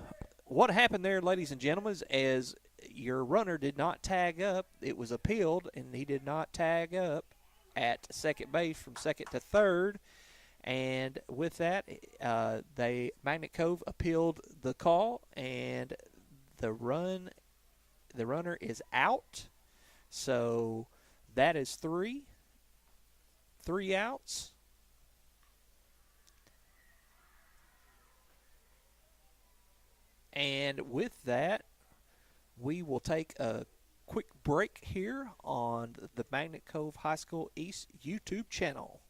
what happened there, ladies and gentlemen, is your runner did not tag up. It was appealed, and he did not tag up at second base from second to third. And with that, Magnet Cove appealed the call, and the runner is out. So that is three outs. And with that, we will take a quick break here on the Magnet Cove High School East YouTube channel.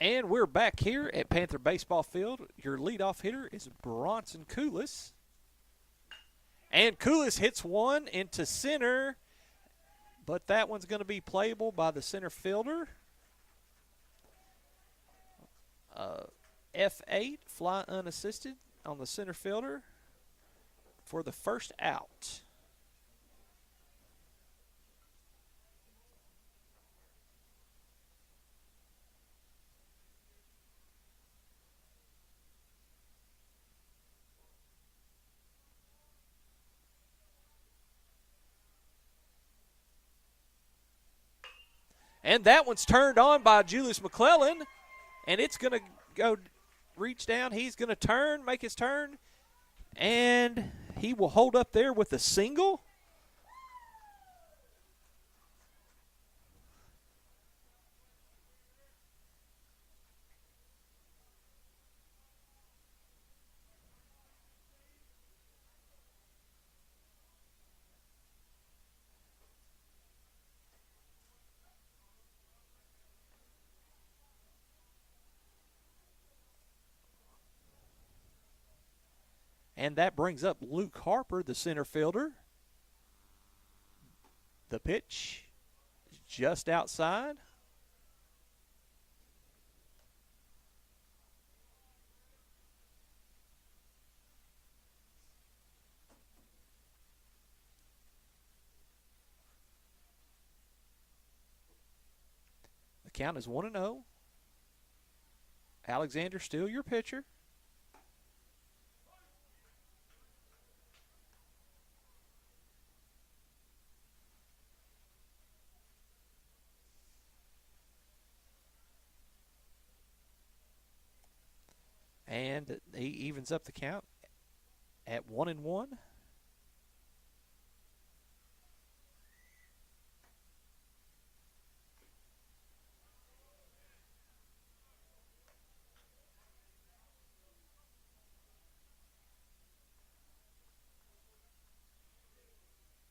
And we're back here at Panther Baseball Field. Your leadoff hitter is Bronson Coolis. And Coolis hits one into center, but that one's going to be playable by the center fielder. F8, fly unassisted on the center fielder for the first out. And that one's turned on by Julius McClellan, and it's going to go reach down. He's going to turn, make his turn, and he will hold up there with a single. And that brings up Luke Harper, the center fielder. The pitch just outside. The count is 1-0. Alexander still your pitcher. And he evens up the count at 1-1.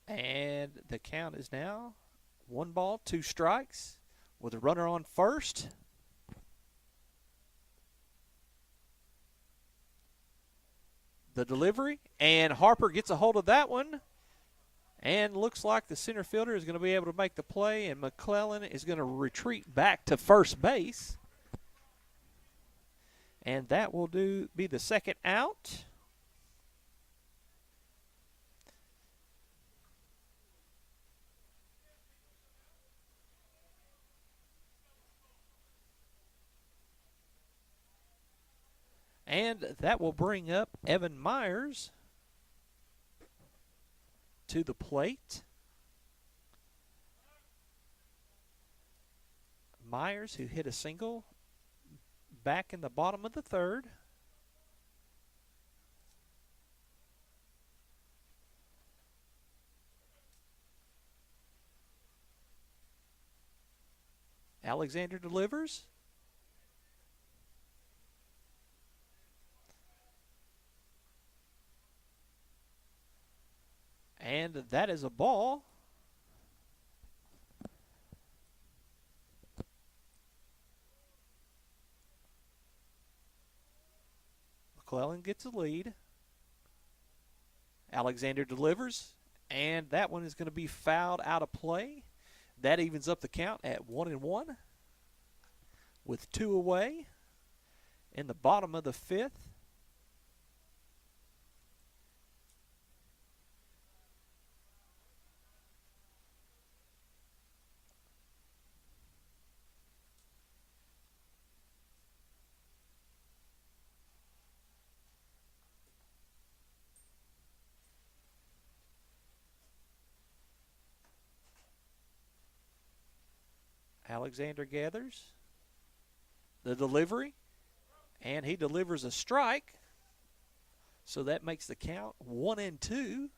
And the count is now 1 ball, 2 strikes with a runner on first. The delivery, and Harper gets a hold of that one. And looks like the center fielder is going to be able to make the play, and McClellan is going to retreat back to first base. And that will be the second out. And that will bring up Evan Myers to the plate. Myers, who hit a single back in the bottom of the third. Alexander delivers. And that is a ball. McClellan gets a lead. Alexander delivers, and that one is going to be fouled out of play. That evens up the count at 1-1 with 2 away in the bottom of the 5th. Alexander gathers the delivery, and he delivers a strike. So that makes the count 1-2.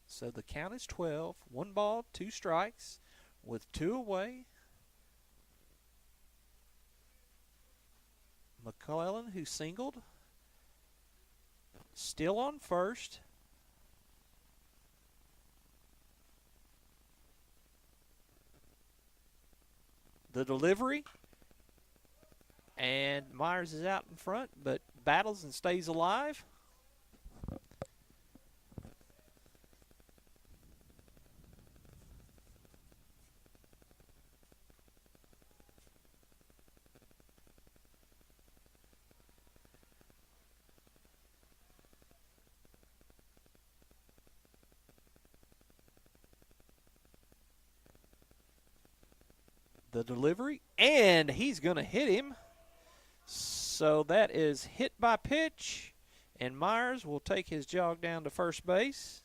So the count is 12. 1 ball, 2 strikes with 2 away. McClellan, who singled, still on first. The delivery, and Myers is out in front, but battles and stays alive. The delivery, and he's going to hit him. So that is hit by pitch, and Myers will take his jog down to first base.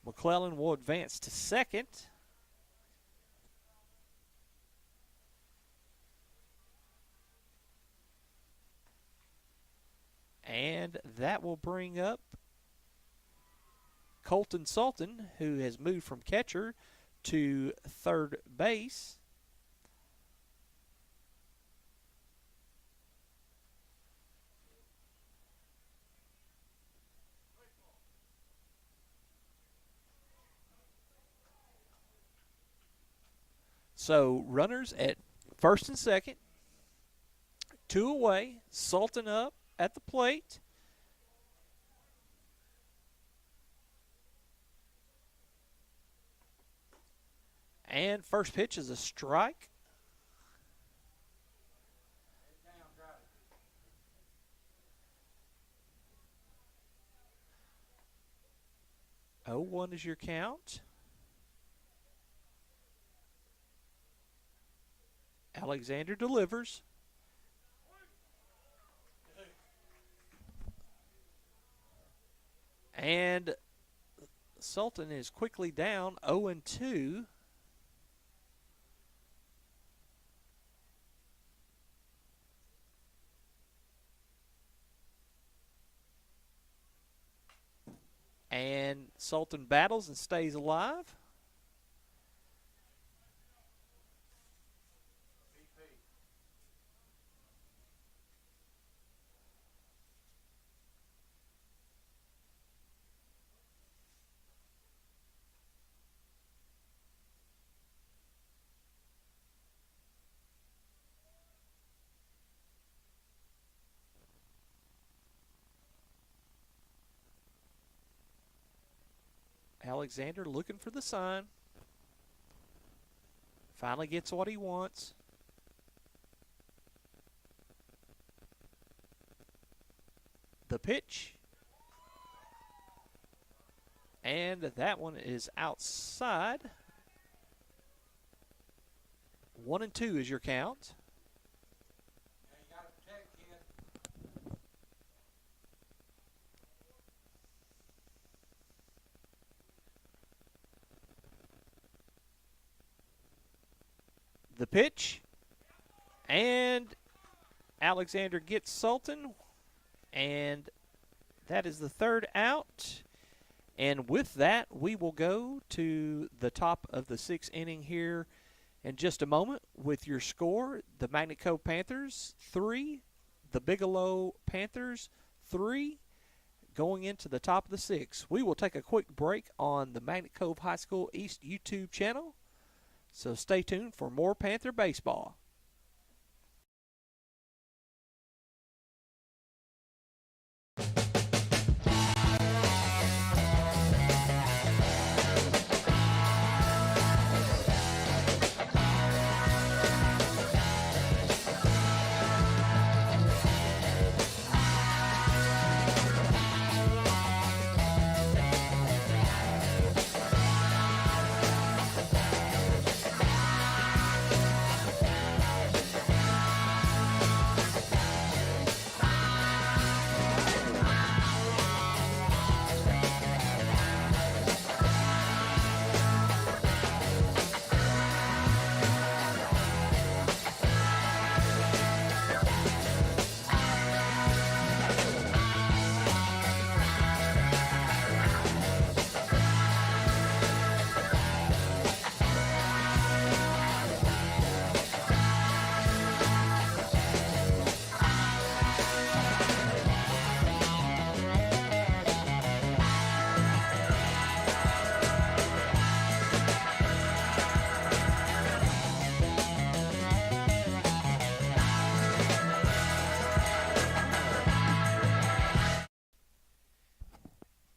McClellan will advance to second. And that will bring up Colton Sultan, who has moved from catcher to third base. So runners at first and second, 2 away, Sultan up at the plate. And first pitch is a strike. Oh, 1 is your count. Alexander delivers. And Sultan is quickly down 0-2. And Sultan battles and stays alive. Alexander looking for the sign. Finally gets what he wants. The pitch. And that one is outside. 1-2 is your count. The pitch, and Alexander gets Sultan, and that is the third out. And with that, we will go to the top of the 6th inning here in just a moment with your score. The Magnet Cove Panthers 3, the Bigelow Panthers 3, going into the top of the 6th. We will take a quick break on the Magnet Cove High School East YouTube channel. So stay tuned for more Panther baseball.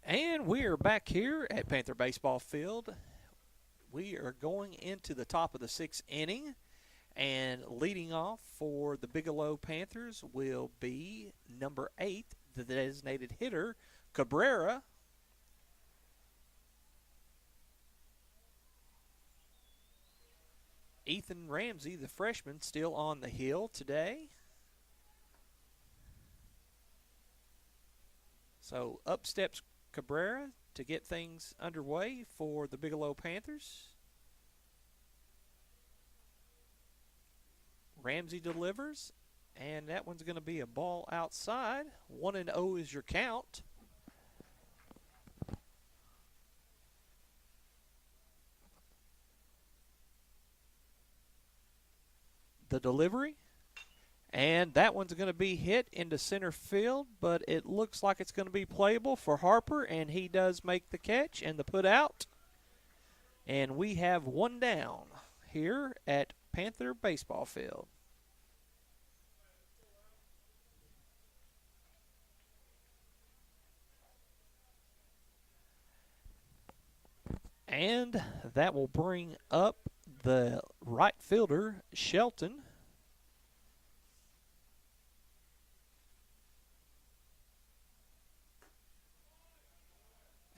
And we are back here at Panther Baseball Field. We are going into the top of the 6th inning. And leading off for the Bigelow Panthers will be number 8, the designated hitter, Cabrera. Ethan Ramsey, the freshman, still on the hill today. So up steps Cabrera to get things underway for the Bigelow Panthers. Ramsey delivers, and that one's going to be a ball outside. 1-0 is your count. The delivery, and that one's going to be hit into center field, but it looks like it's going to be playable for Harper, and he does make the catch and the put out. And we have one down here at Panther Baseball Field. And that will bring up the right fielder, Shelton.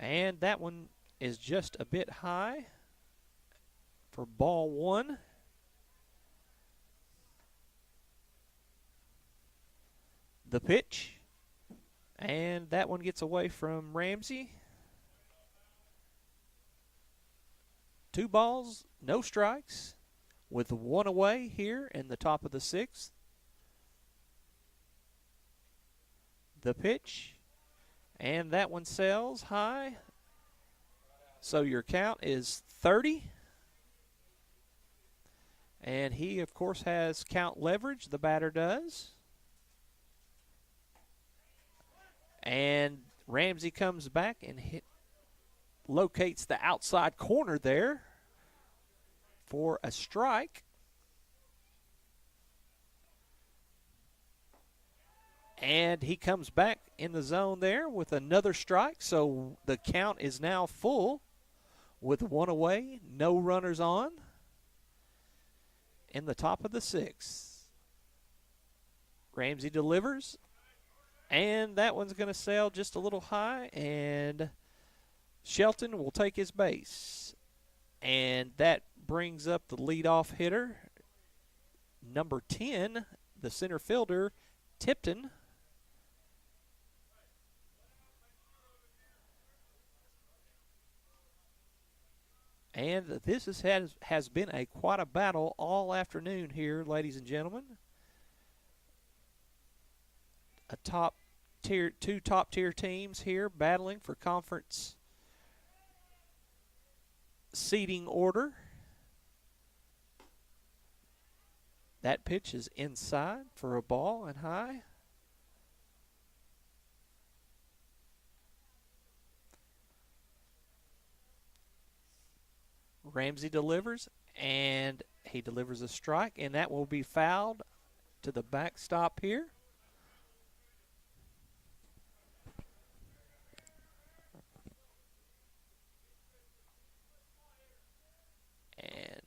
And that one is just a bit high for ball one. The pitch. And that one gets away from Ramsey. 2 balls, no strikes, with 1 away here in the top of the 6th. The pitch, and that one sails high. So your count is 30. And he, of course, has count leverage. The batter does. And Ramsey comes back and locates the outside corner there for a strike. And he comes back in the zone there with another strike. So the count is now full with 1 away, no runners on in the top of the 6th. Ramsey delivers, and that one's going to sail just a little high, and Shelton will take his base. And that brings up the leadoff hitter, number 10, the center fielder, Tipton. And this has been quite a battle all afternoon here, ladies and gentlemen. Two top tier teams here battling for conference seeding order. That pitch is inside for a ball and high. Ramsey delivers, and he delivers a strike, and that will be fouled to the backstop here. And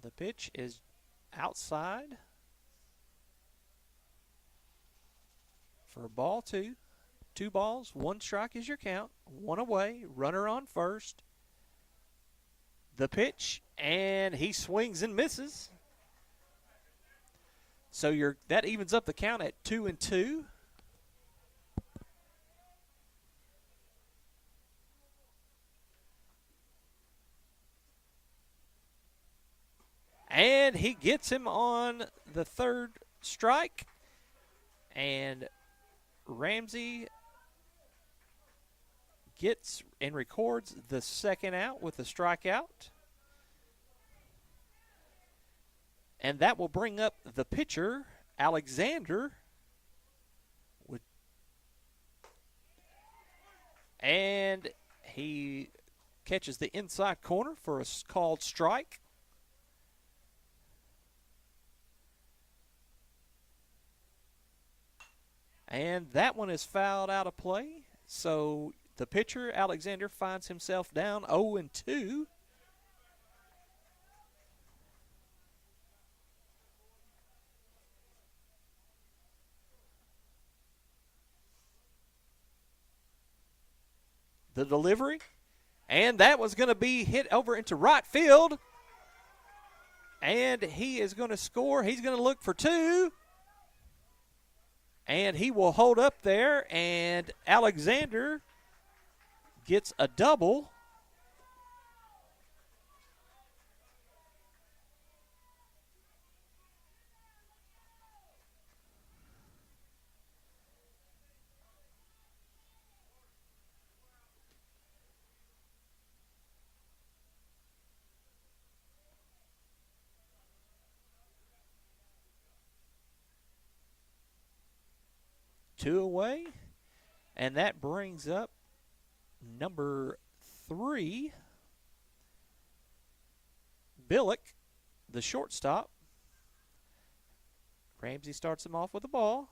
the pitch is outside for ball 2. 2 balls, 1 strike is your count. 1 away, runner on first. The pitch, and he swings and misses. So that evens up the count at 2-2. And he gets him on the 3rd strike. And Ramsey gets and records the 2nd out with a strikeout. And that will bring up the pitcher, Alexander. And he catches the inside corner for a called strike. And that one is fouled out of play. So the pitcher, Alexander, finds himself down 0-2. The delivery, and that was going to be hit over into right field. And he is going to score. He's going to look for 2. And he will hold up there, and Alexander gets a double. Two away, and that brings up number 3, Billick. the shortstop. Ramsey starts him off with the ball.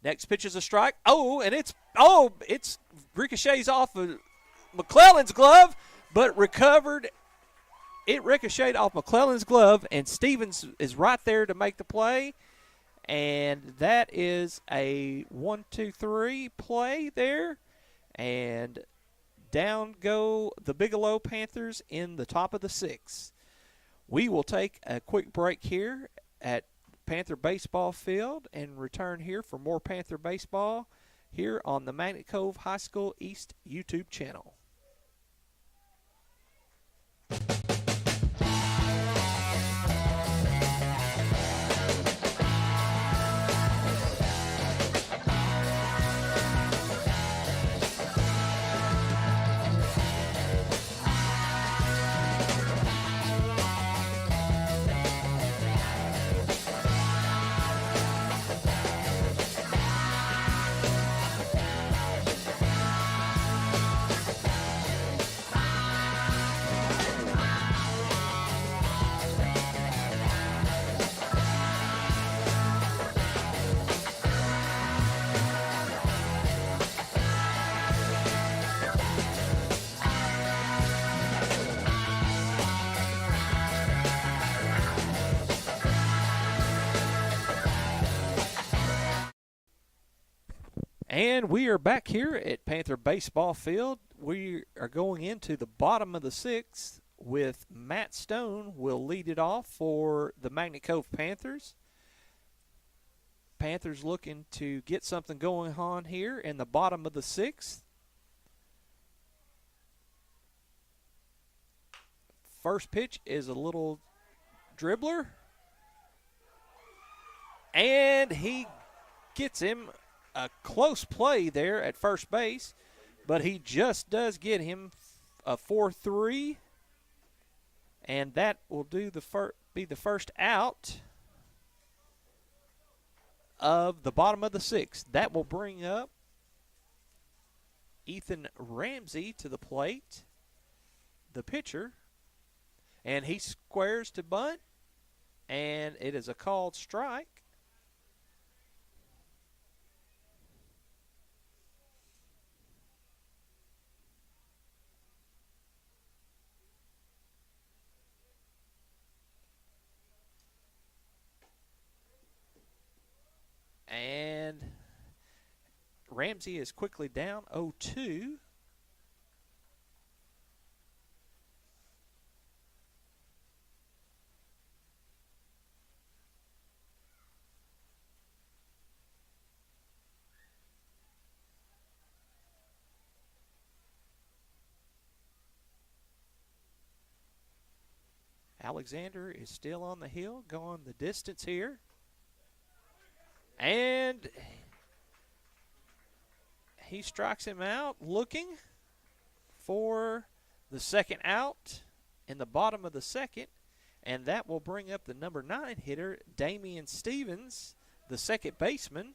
Next pitch is a strike. It's ricochets off of McClellan's glove, but recovered. It ricocheted off McClellan's glove, and Stevens is right there to make the play. And that is a 1-2-3 play there. And down go the Bigelow Panthers in the top of the sixth. We will take a quick break here at Panther Baseball Field and return here for more Panther Baseball here on the Magnet Cove High School East YouTube channel. And we are back here at Panther Baseball Field. We are going into the bottom of the sixth with Matt Stone will lead it off for the Magnet Cove Panthers. Panthers looking to get something going on here in the bottom of the sixth. First pitch is a little dribbler. And he gets him a close play there at first base, but he just does get him a 4-3, and that will be the first out of the bottom of the sixth. That will bring up Ethan Ramsey to the plate, the pitcher, and he squares to bunt, and it is a called strike. And Ramsey is quickly down 0-2. Alexander is still on the hill, going the distance here. And he strikes him out, looking for the second out in the bottom of the second. And that will bring up the number 9 hitter, Damian Stevens, the second baseman.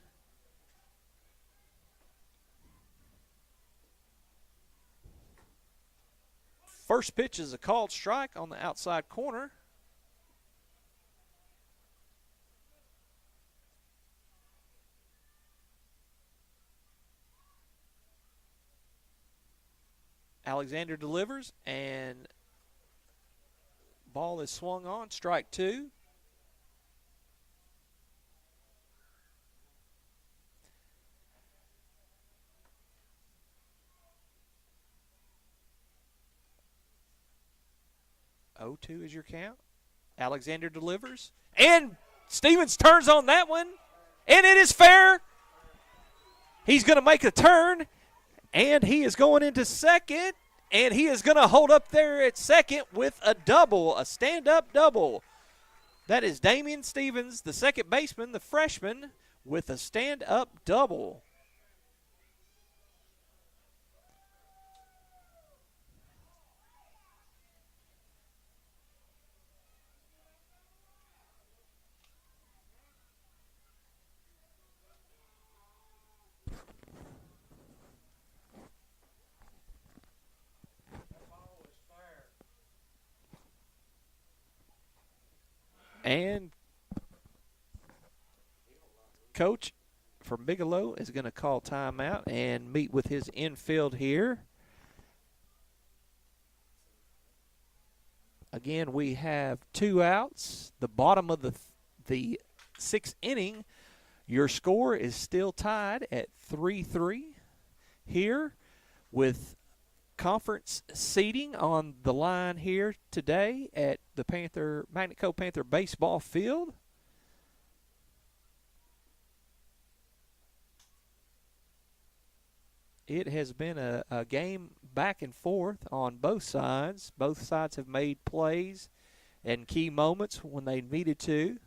First pitch is a called strike on the outside corner. Alexander delivers, and ball is swung on, strike 2. Oh, 2 is your count. Alexander delivers, and Stevens turns on that one, and it is fair. He's going to make a turn, and he is going into second, and he is going to hold up there at second with a double, a stand-up double. That is Damian Stevens, the second baseman, the freshman, with a stand-up double. And Coach from Bigelow is going to call timeout and meet with his infield here. Again, we have 2 outs. The bottom of the 6th inning, your score is still tied at 3-3 here with conference seating on the line here today at the Magnet Cove Panther baseball field. It has been a game back and forth on both sides. Both sides have made plays and key moments when they needed to.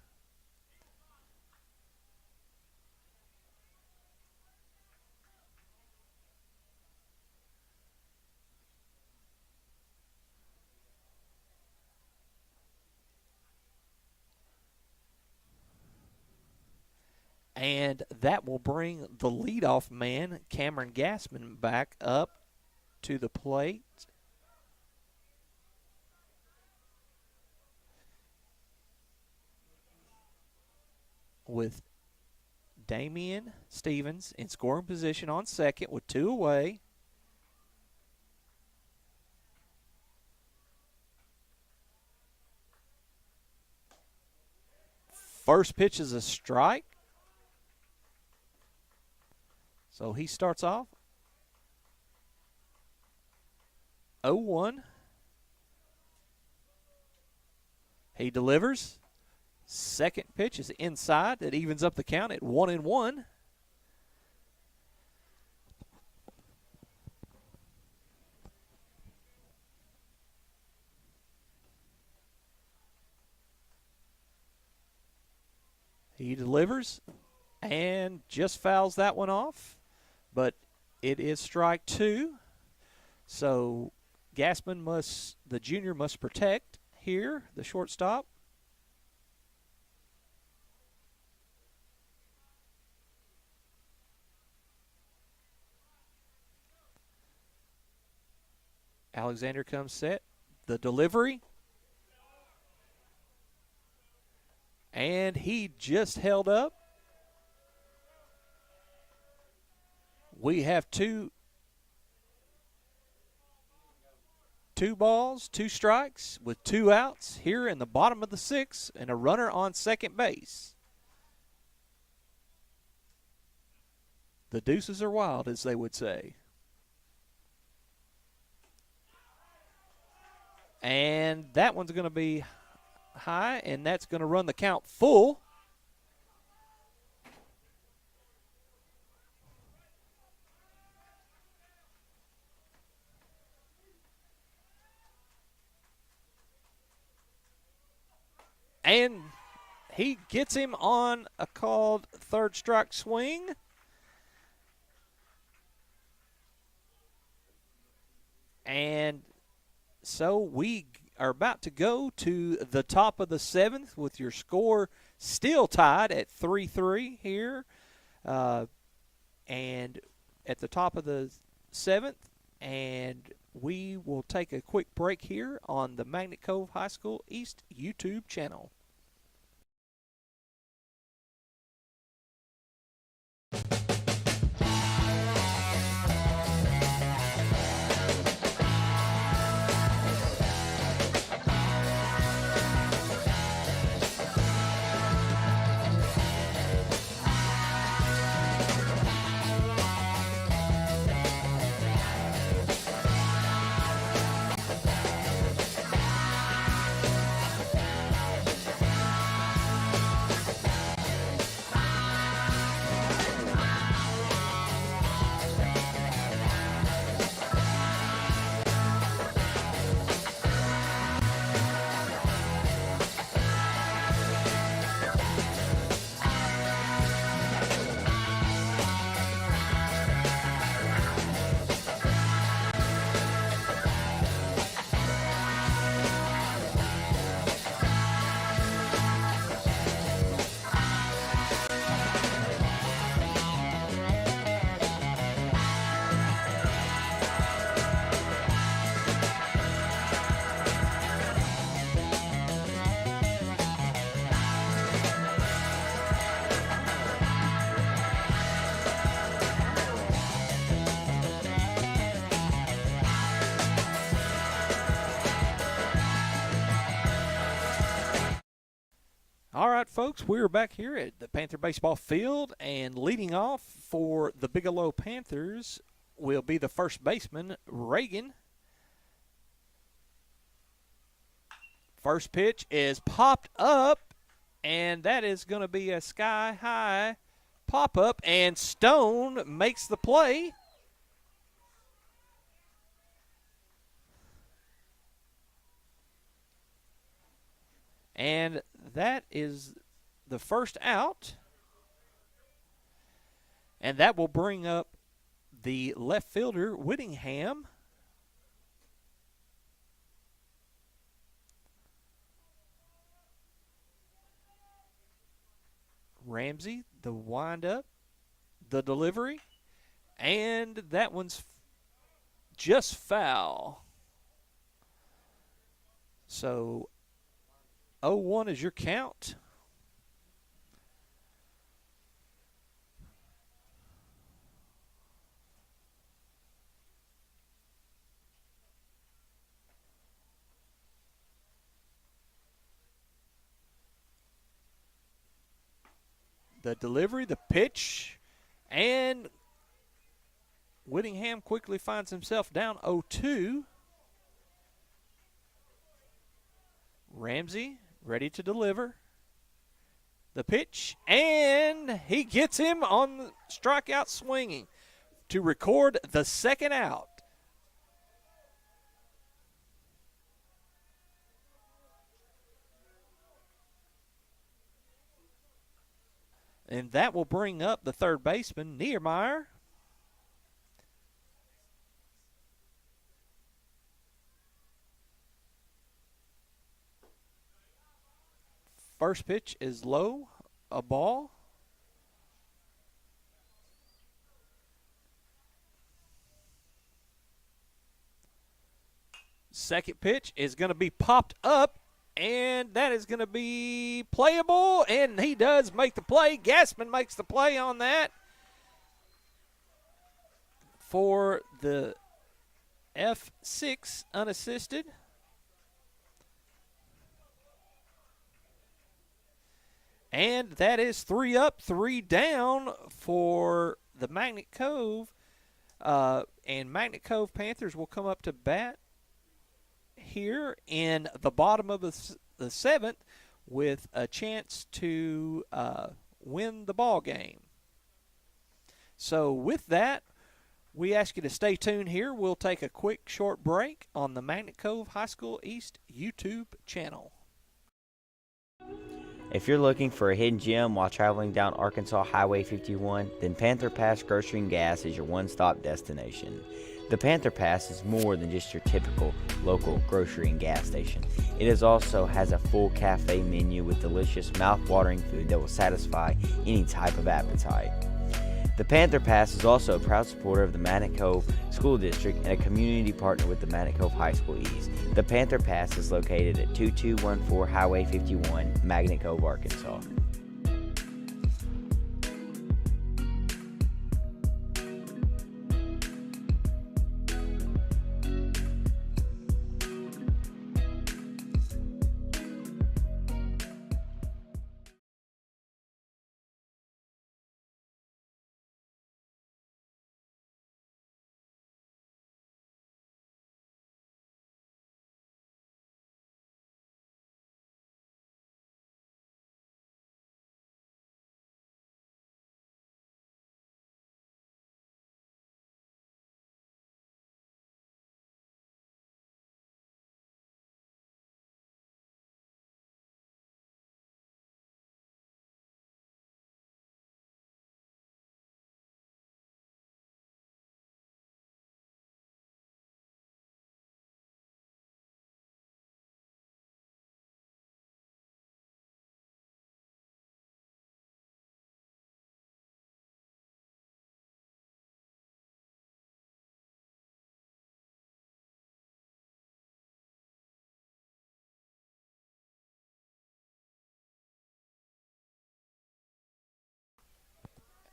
And that will bring the leadoff man, Cameron Gassman, back up to the plate. With Damian Stevens in scoring position on second with 2 away. First pitch is a strike. So he starts off 0-1. He delivers. Second pitch is inside. That evens up the count at 1-1. He delivers and just fouls that one off. But it is strike 2. So Gassman the junior must protect here, the shortstop. Alexander comes set. The delivery. And he just held up. We have two balls, 2 strikes with 2 outs here in the bottom of the 6th and a runner on second base. The deuces are wild, as they would say. And that one's going to be high, and that's going to run the count full. And he gets him on a called third strike swing. And so we are about to go to the top of the 7th with your score still tied at 3-3 here. And at the top of the 7th. And we will take a quick break here on the Magnet Cove High School East YouTube channel. folks, we're back here at the Panther baseball field, and leading off for the Bigelow Panthers will be the first baseman, Reagan. First pitch is popped up, and that is going to be a sky-high pop-up, and Stone makes the play. And that is the first out. And that will bring up the left fielder, Whittingham. Ramsey, the windup, the delivery, and that one's just foul. So 0-1 is your count. The delivery, the pitch, and Whittingham quickly finds himself down 0-2. Ramsey ready to deliver. The pitch, and he gets him on the strikeout swinging to record the second out. And that will bring up the third baseman, Niedermeyer. First pitch is low, a ball. Second pitch is going to be popped up, and that is going to be playable, and he does make the play. Gassman makes the play on that for the F6 unassisted. And that is 3 up, 3 down for the Magnet Cove. And Magnet Cove Panthers will come up to bat here in the bottom of the seventh with a chance to win the ball game. So with that, we ask you to stay tuned here. We'll take a quick short break on the Magnet Cove High School East YouTube channel. If you're looking for a hidden gem while traveling down Arkansas Highway 51, then Panther Pass Grocery and Gas is your one-stop destination. The Panther Pass is more than just your typical local grocery and gas station. It also has a full cafe menu with delicious, mouth-watering food that will satisfy any type of appetite. The Panther Pass is also a proud supporter of the Magnet Cove School District and a community partner with the Magnet Cove High School East. The Panther Pass is located at 2214 Highway 51, Magnet Cove, Arkansas.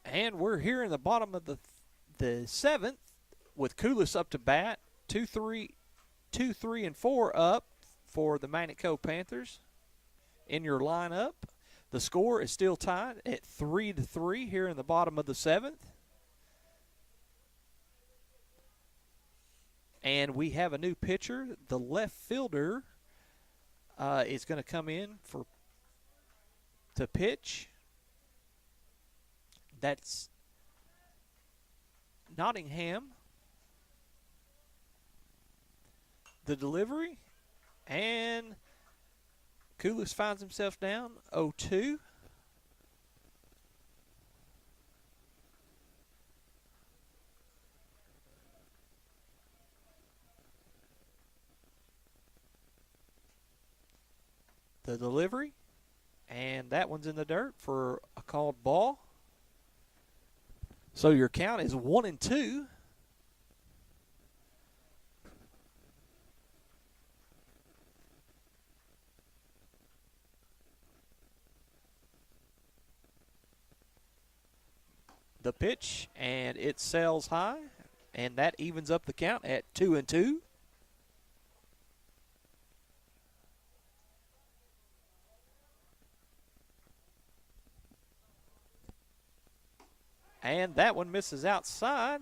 And we're here in the bottom of the seventh with Koulis up to bat. 2-3 and 4 up for the Magnet Cove Panthers in your lineup. The score is still tied at 3-3 here in the bottom of the 7th. And we have a new pitcher. The left fielder is going to come in to pitch. That's Nottingham. The delivery, and Koulis finds himself down 0-2. The delivery, and that one's in the dirt for a called ball. So your count is 1-2. The pitch, and it sails high, and that evens up the count at 2-2. And that one misses outside.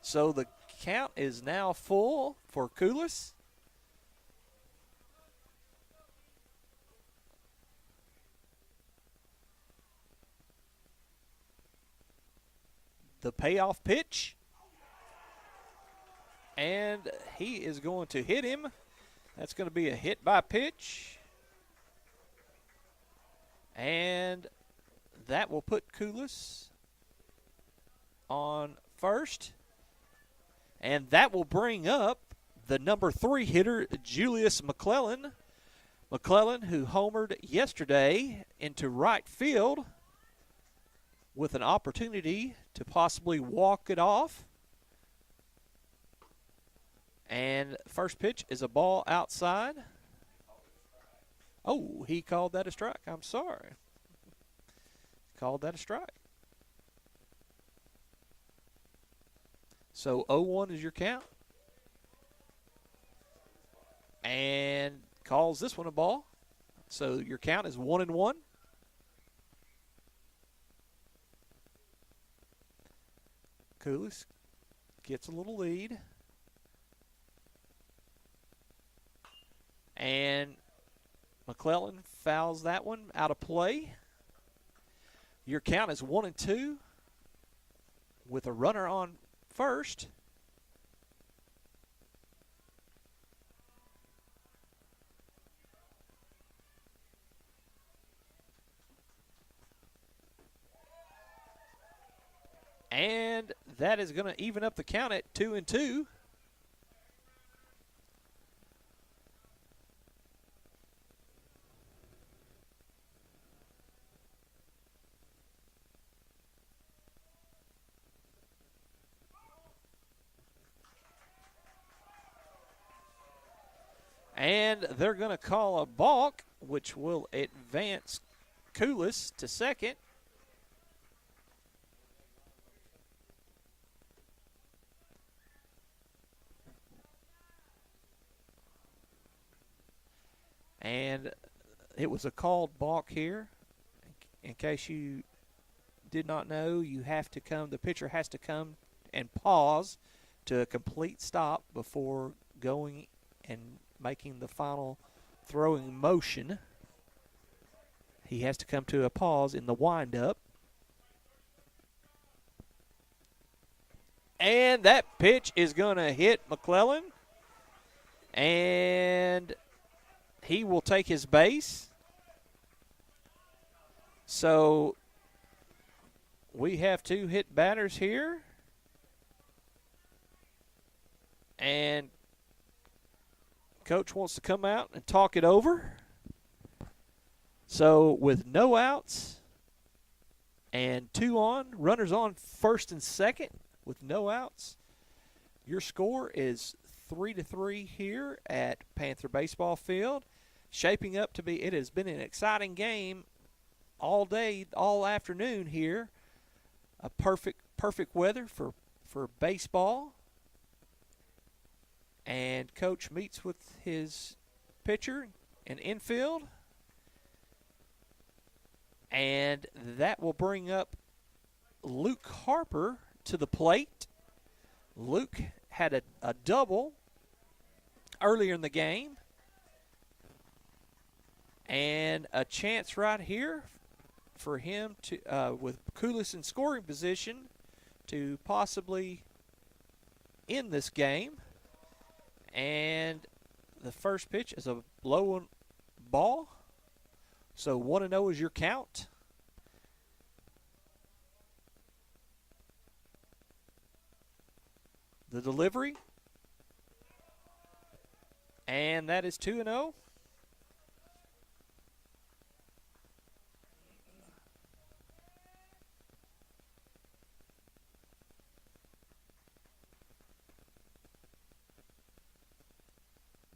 So the count is now full for Koulis. The payoff pitch. And he is going to hit him. That's going to be a hit by pitch. And that will put Koulis on first. And that will bring up the number 3 hitter, Julius McClellan. McClellan, who homered yesterday into right field with an opportunity to possibly walk it off. And first pitch is a ball outside. Oh, he called that a strike. I'm sorry. Called that a strike. So 0-1 is your count. And calls this one a ball. So your count is 1-1. Koulis gets a little lead. And McClellan fouls that one out of play. Your count is 1-2 with a runner on first. And that is going to even up the count at 2-2. And they're going to call a balk, which will advance Koulis to second. And it was a called balk here. In case you did not know, the pitcher has to come and pause to a complete stop before going and making the final throwing motion. He has to come to a pause in the windup. And that pitch is going to hit McClellan. And he will take his base. So we have 2 hit batters here. And coach wants to come out and talk it over. So with no outs and 2 on, runners on first and second with no outs, your score is 3-3 here at Panther Baseball Field. Shaping up to be, it has been an exciting game all day, all afternoon here. A perfect weather for baseball. And coach meets with his pitcher and infield. And that will bring up Luke Harper to the plate. Luke had a double earlier in the game. And a chance right here for him to, with Coolis in scoring position, to possibly end this game. And the first pitch is a low ball. So 1-0 is your count. The delivery. And that is 2-0.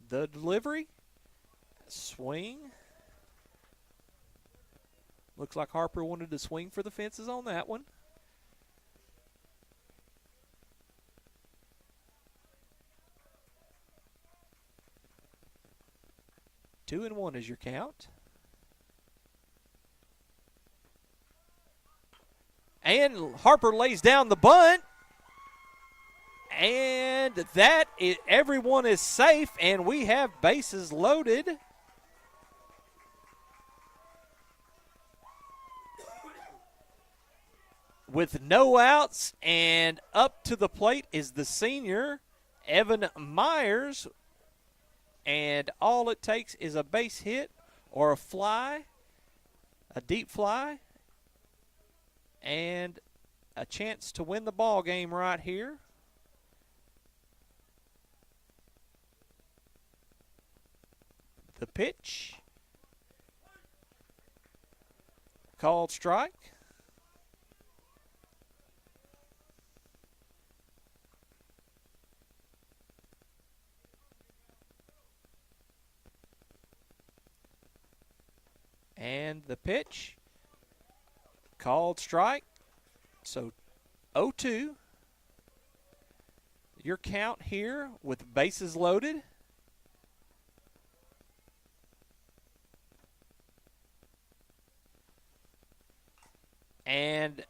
The delivery. Swing. Looks like Harper wanted to swing for the fences on that one. Two and one is your count. And Harper lays down the bunt. And that is, everyone is safe, and we have bases loaded. With no outs, and up to the plate is the senior, Evan Myers. And all it takes is a base hit or a fly, a deep fly, and a chance to win the ball game right here. The pitch. Called strike. And the pitch. Called strike. So 0-2. Your count here with bases loaded. And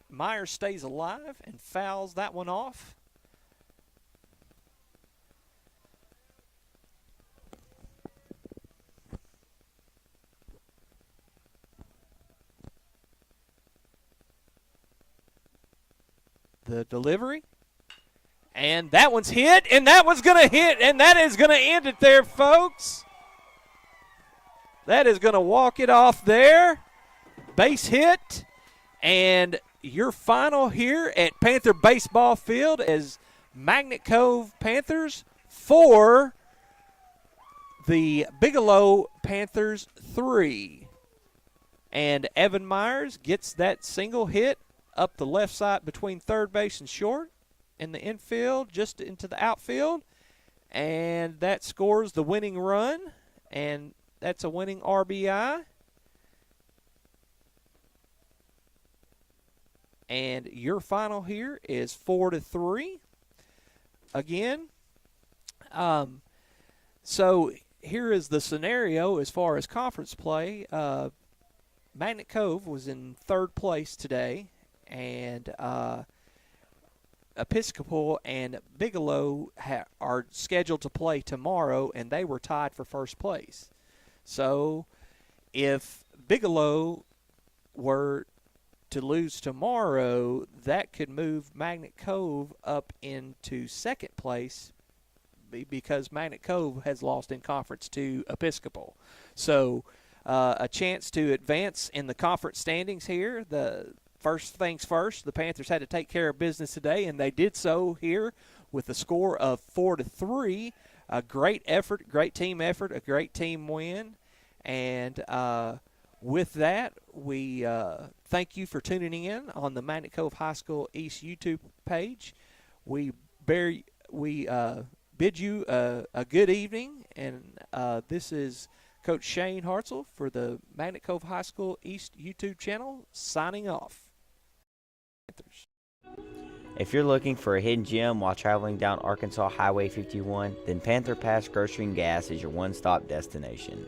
Myers stays alive and fouls that one off. The delivery. And that one's hit, and that one's going to hit, and that is going to end it there, folks. That is going to walk it off there. Base hit, and your final here at Panther Baseball Field is Magnet Cove Panthers 4, the Bigelow Panthers 3. And Evan Myers gets that single hit up the left side between third base and short in the infield, just into the outfield, and that scores the winning run, and that's a winning RBI. And your final here is 4-3. Again, so here is the scenario as far as conference play. Magnet Cove was in third place today, and Episcopal and Bigelow are scheduled to play tomorrow, and they were tied for first place. So if Bigelow were to lose tomorrow, that could move Magnet Cove up into second place because Magnet Cove has lost in conference to Episcopal. So a chance to advance in the conference standings here. The first things first, the Panthers had to take care of business today, and they did so here with a score of 4-3. A great effort, great team effort, a great team win. And with that, we thank you for tuning in on the Magnet Cove High School East YouTube page. We bid you a good evening, and this is Coach Shane Hartzell for the Magnet Cove High School East YouTube channel, signing off. If you're looking for a hidden gem while traveling down Arkansas Highway 51, then Panther Pass Grocery and Gas is your one-stop destination.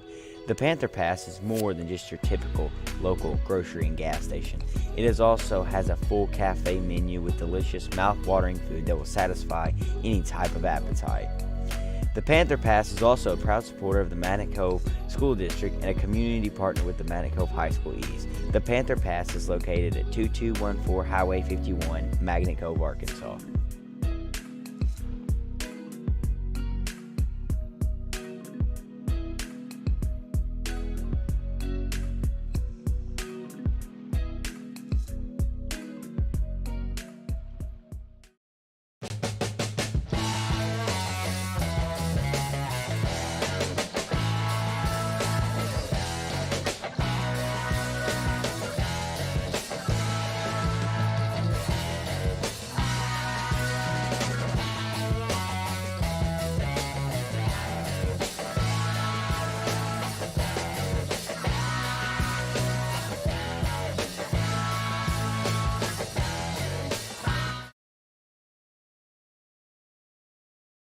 The The Panther Pass is more than just your typical local grocery and gas station. It also has a full cafe menu with delicious mouth-watering food that will satisfy any type of appetite. The Panther Pass is also a proud supporter of the Magnet Cove School District and a community partner with the Magnet Cove High School East. The Panther Pass is located at 2214 Highway 51, Magnet Cove, Arkansas.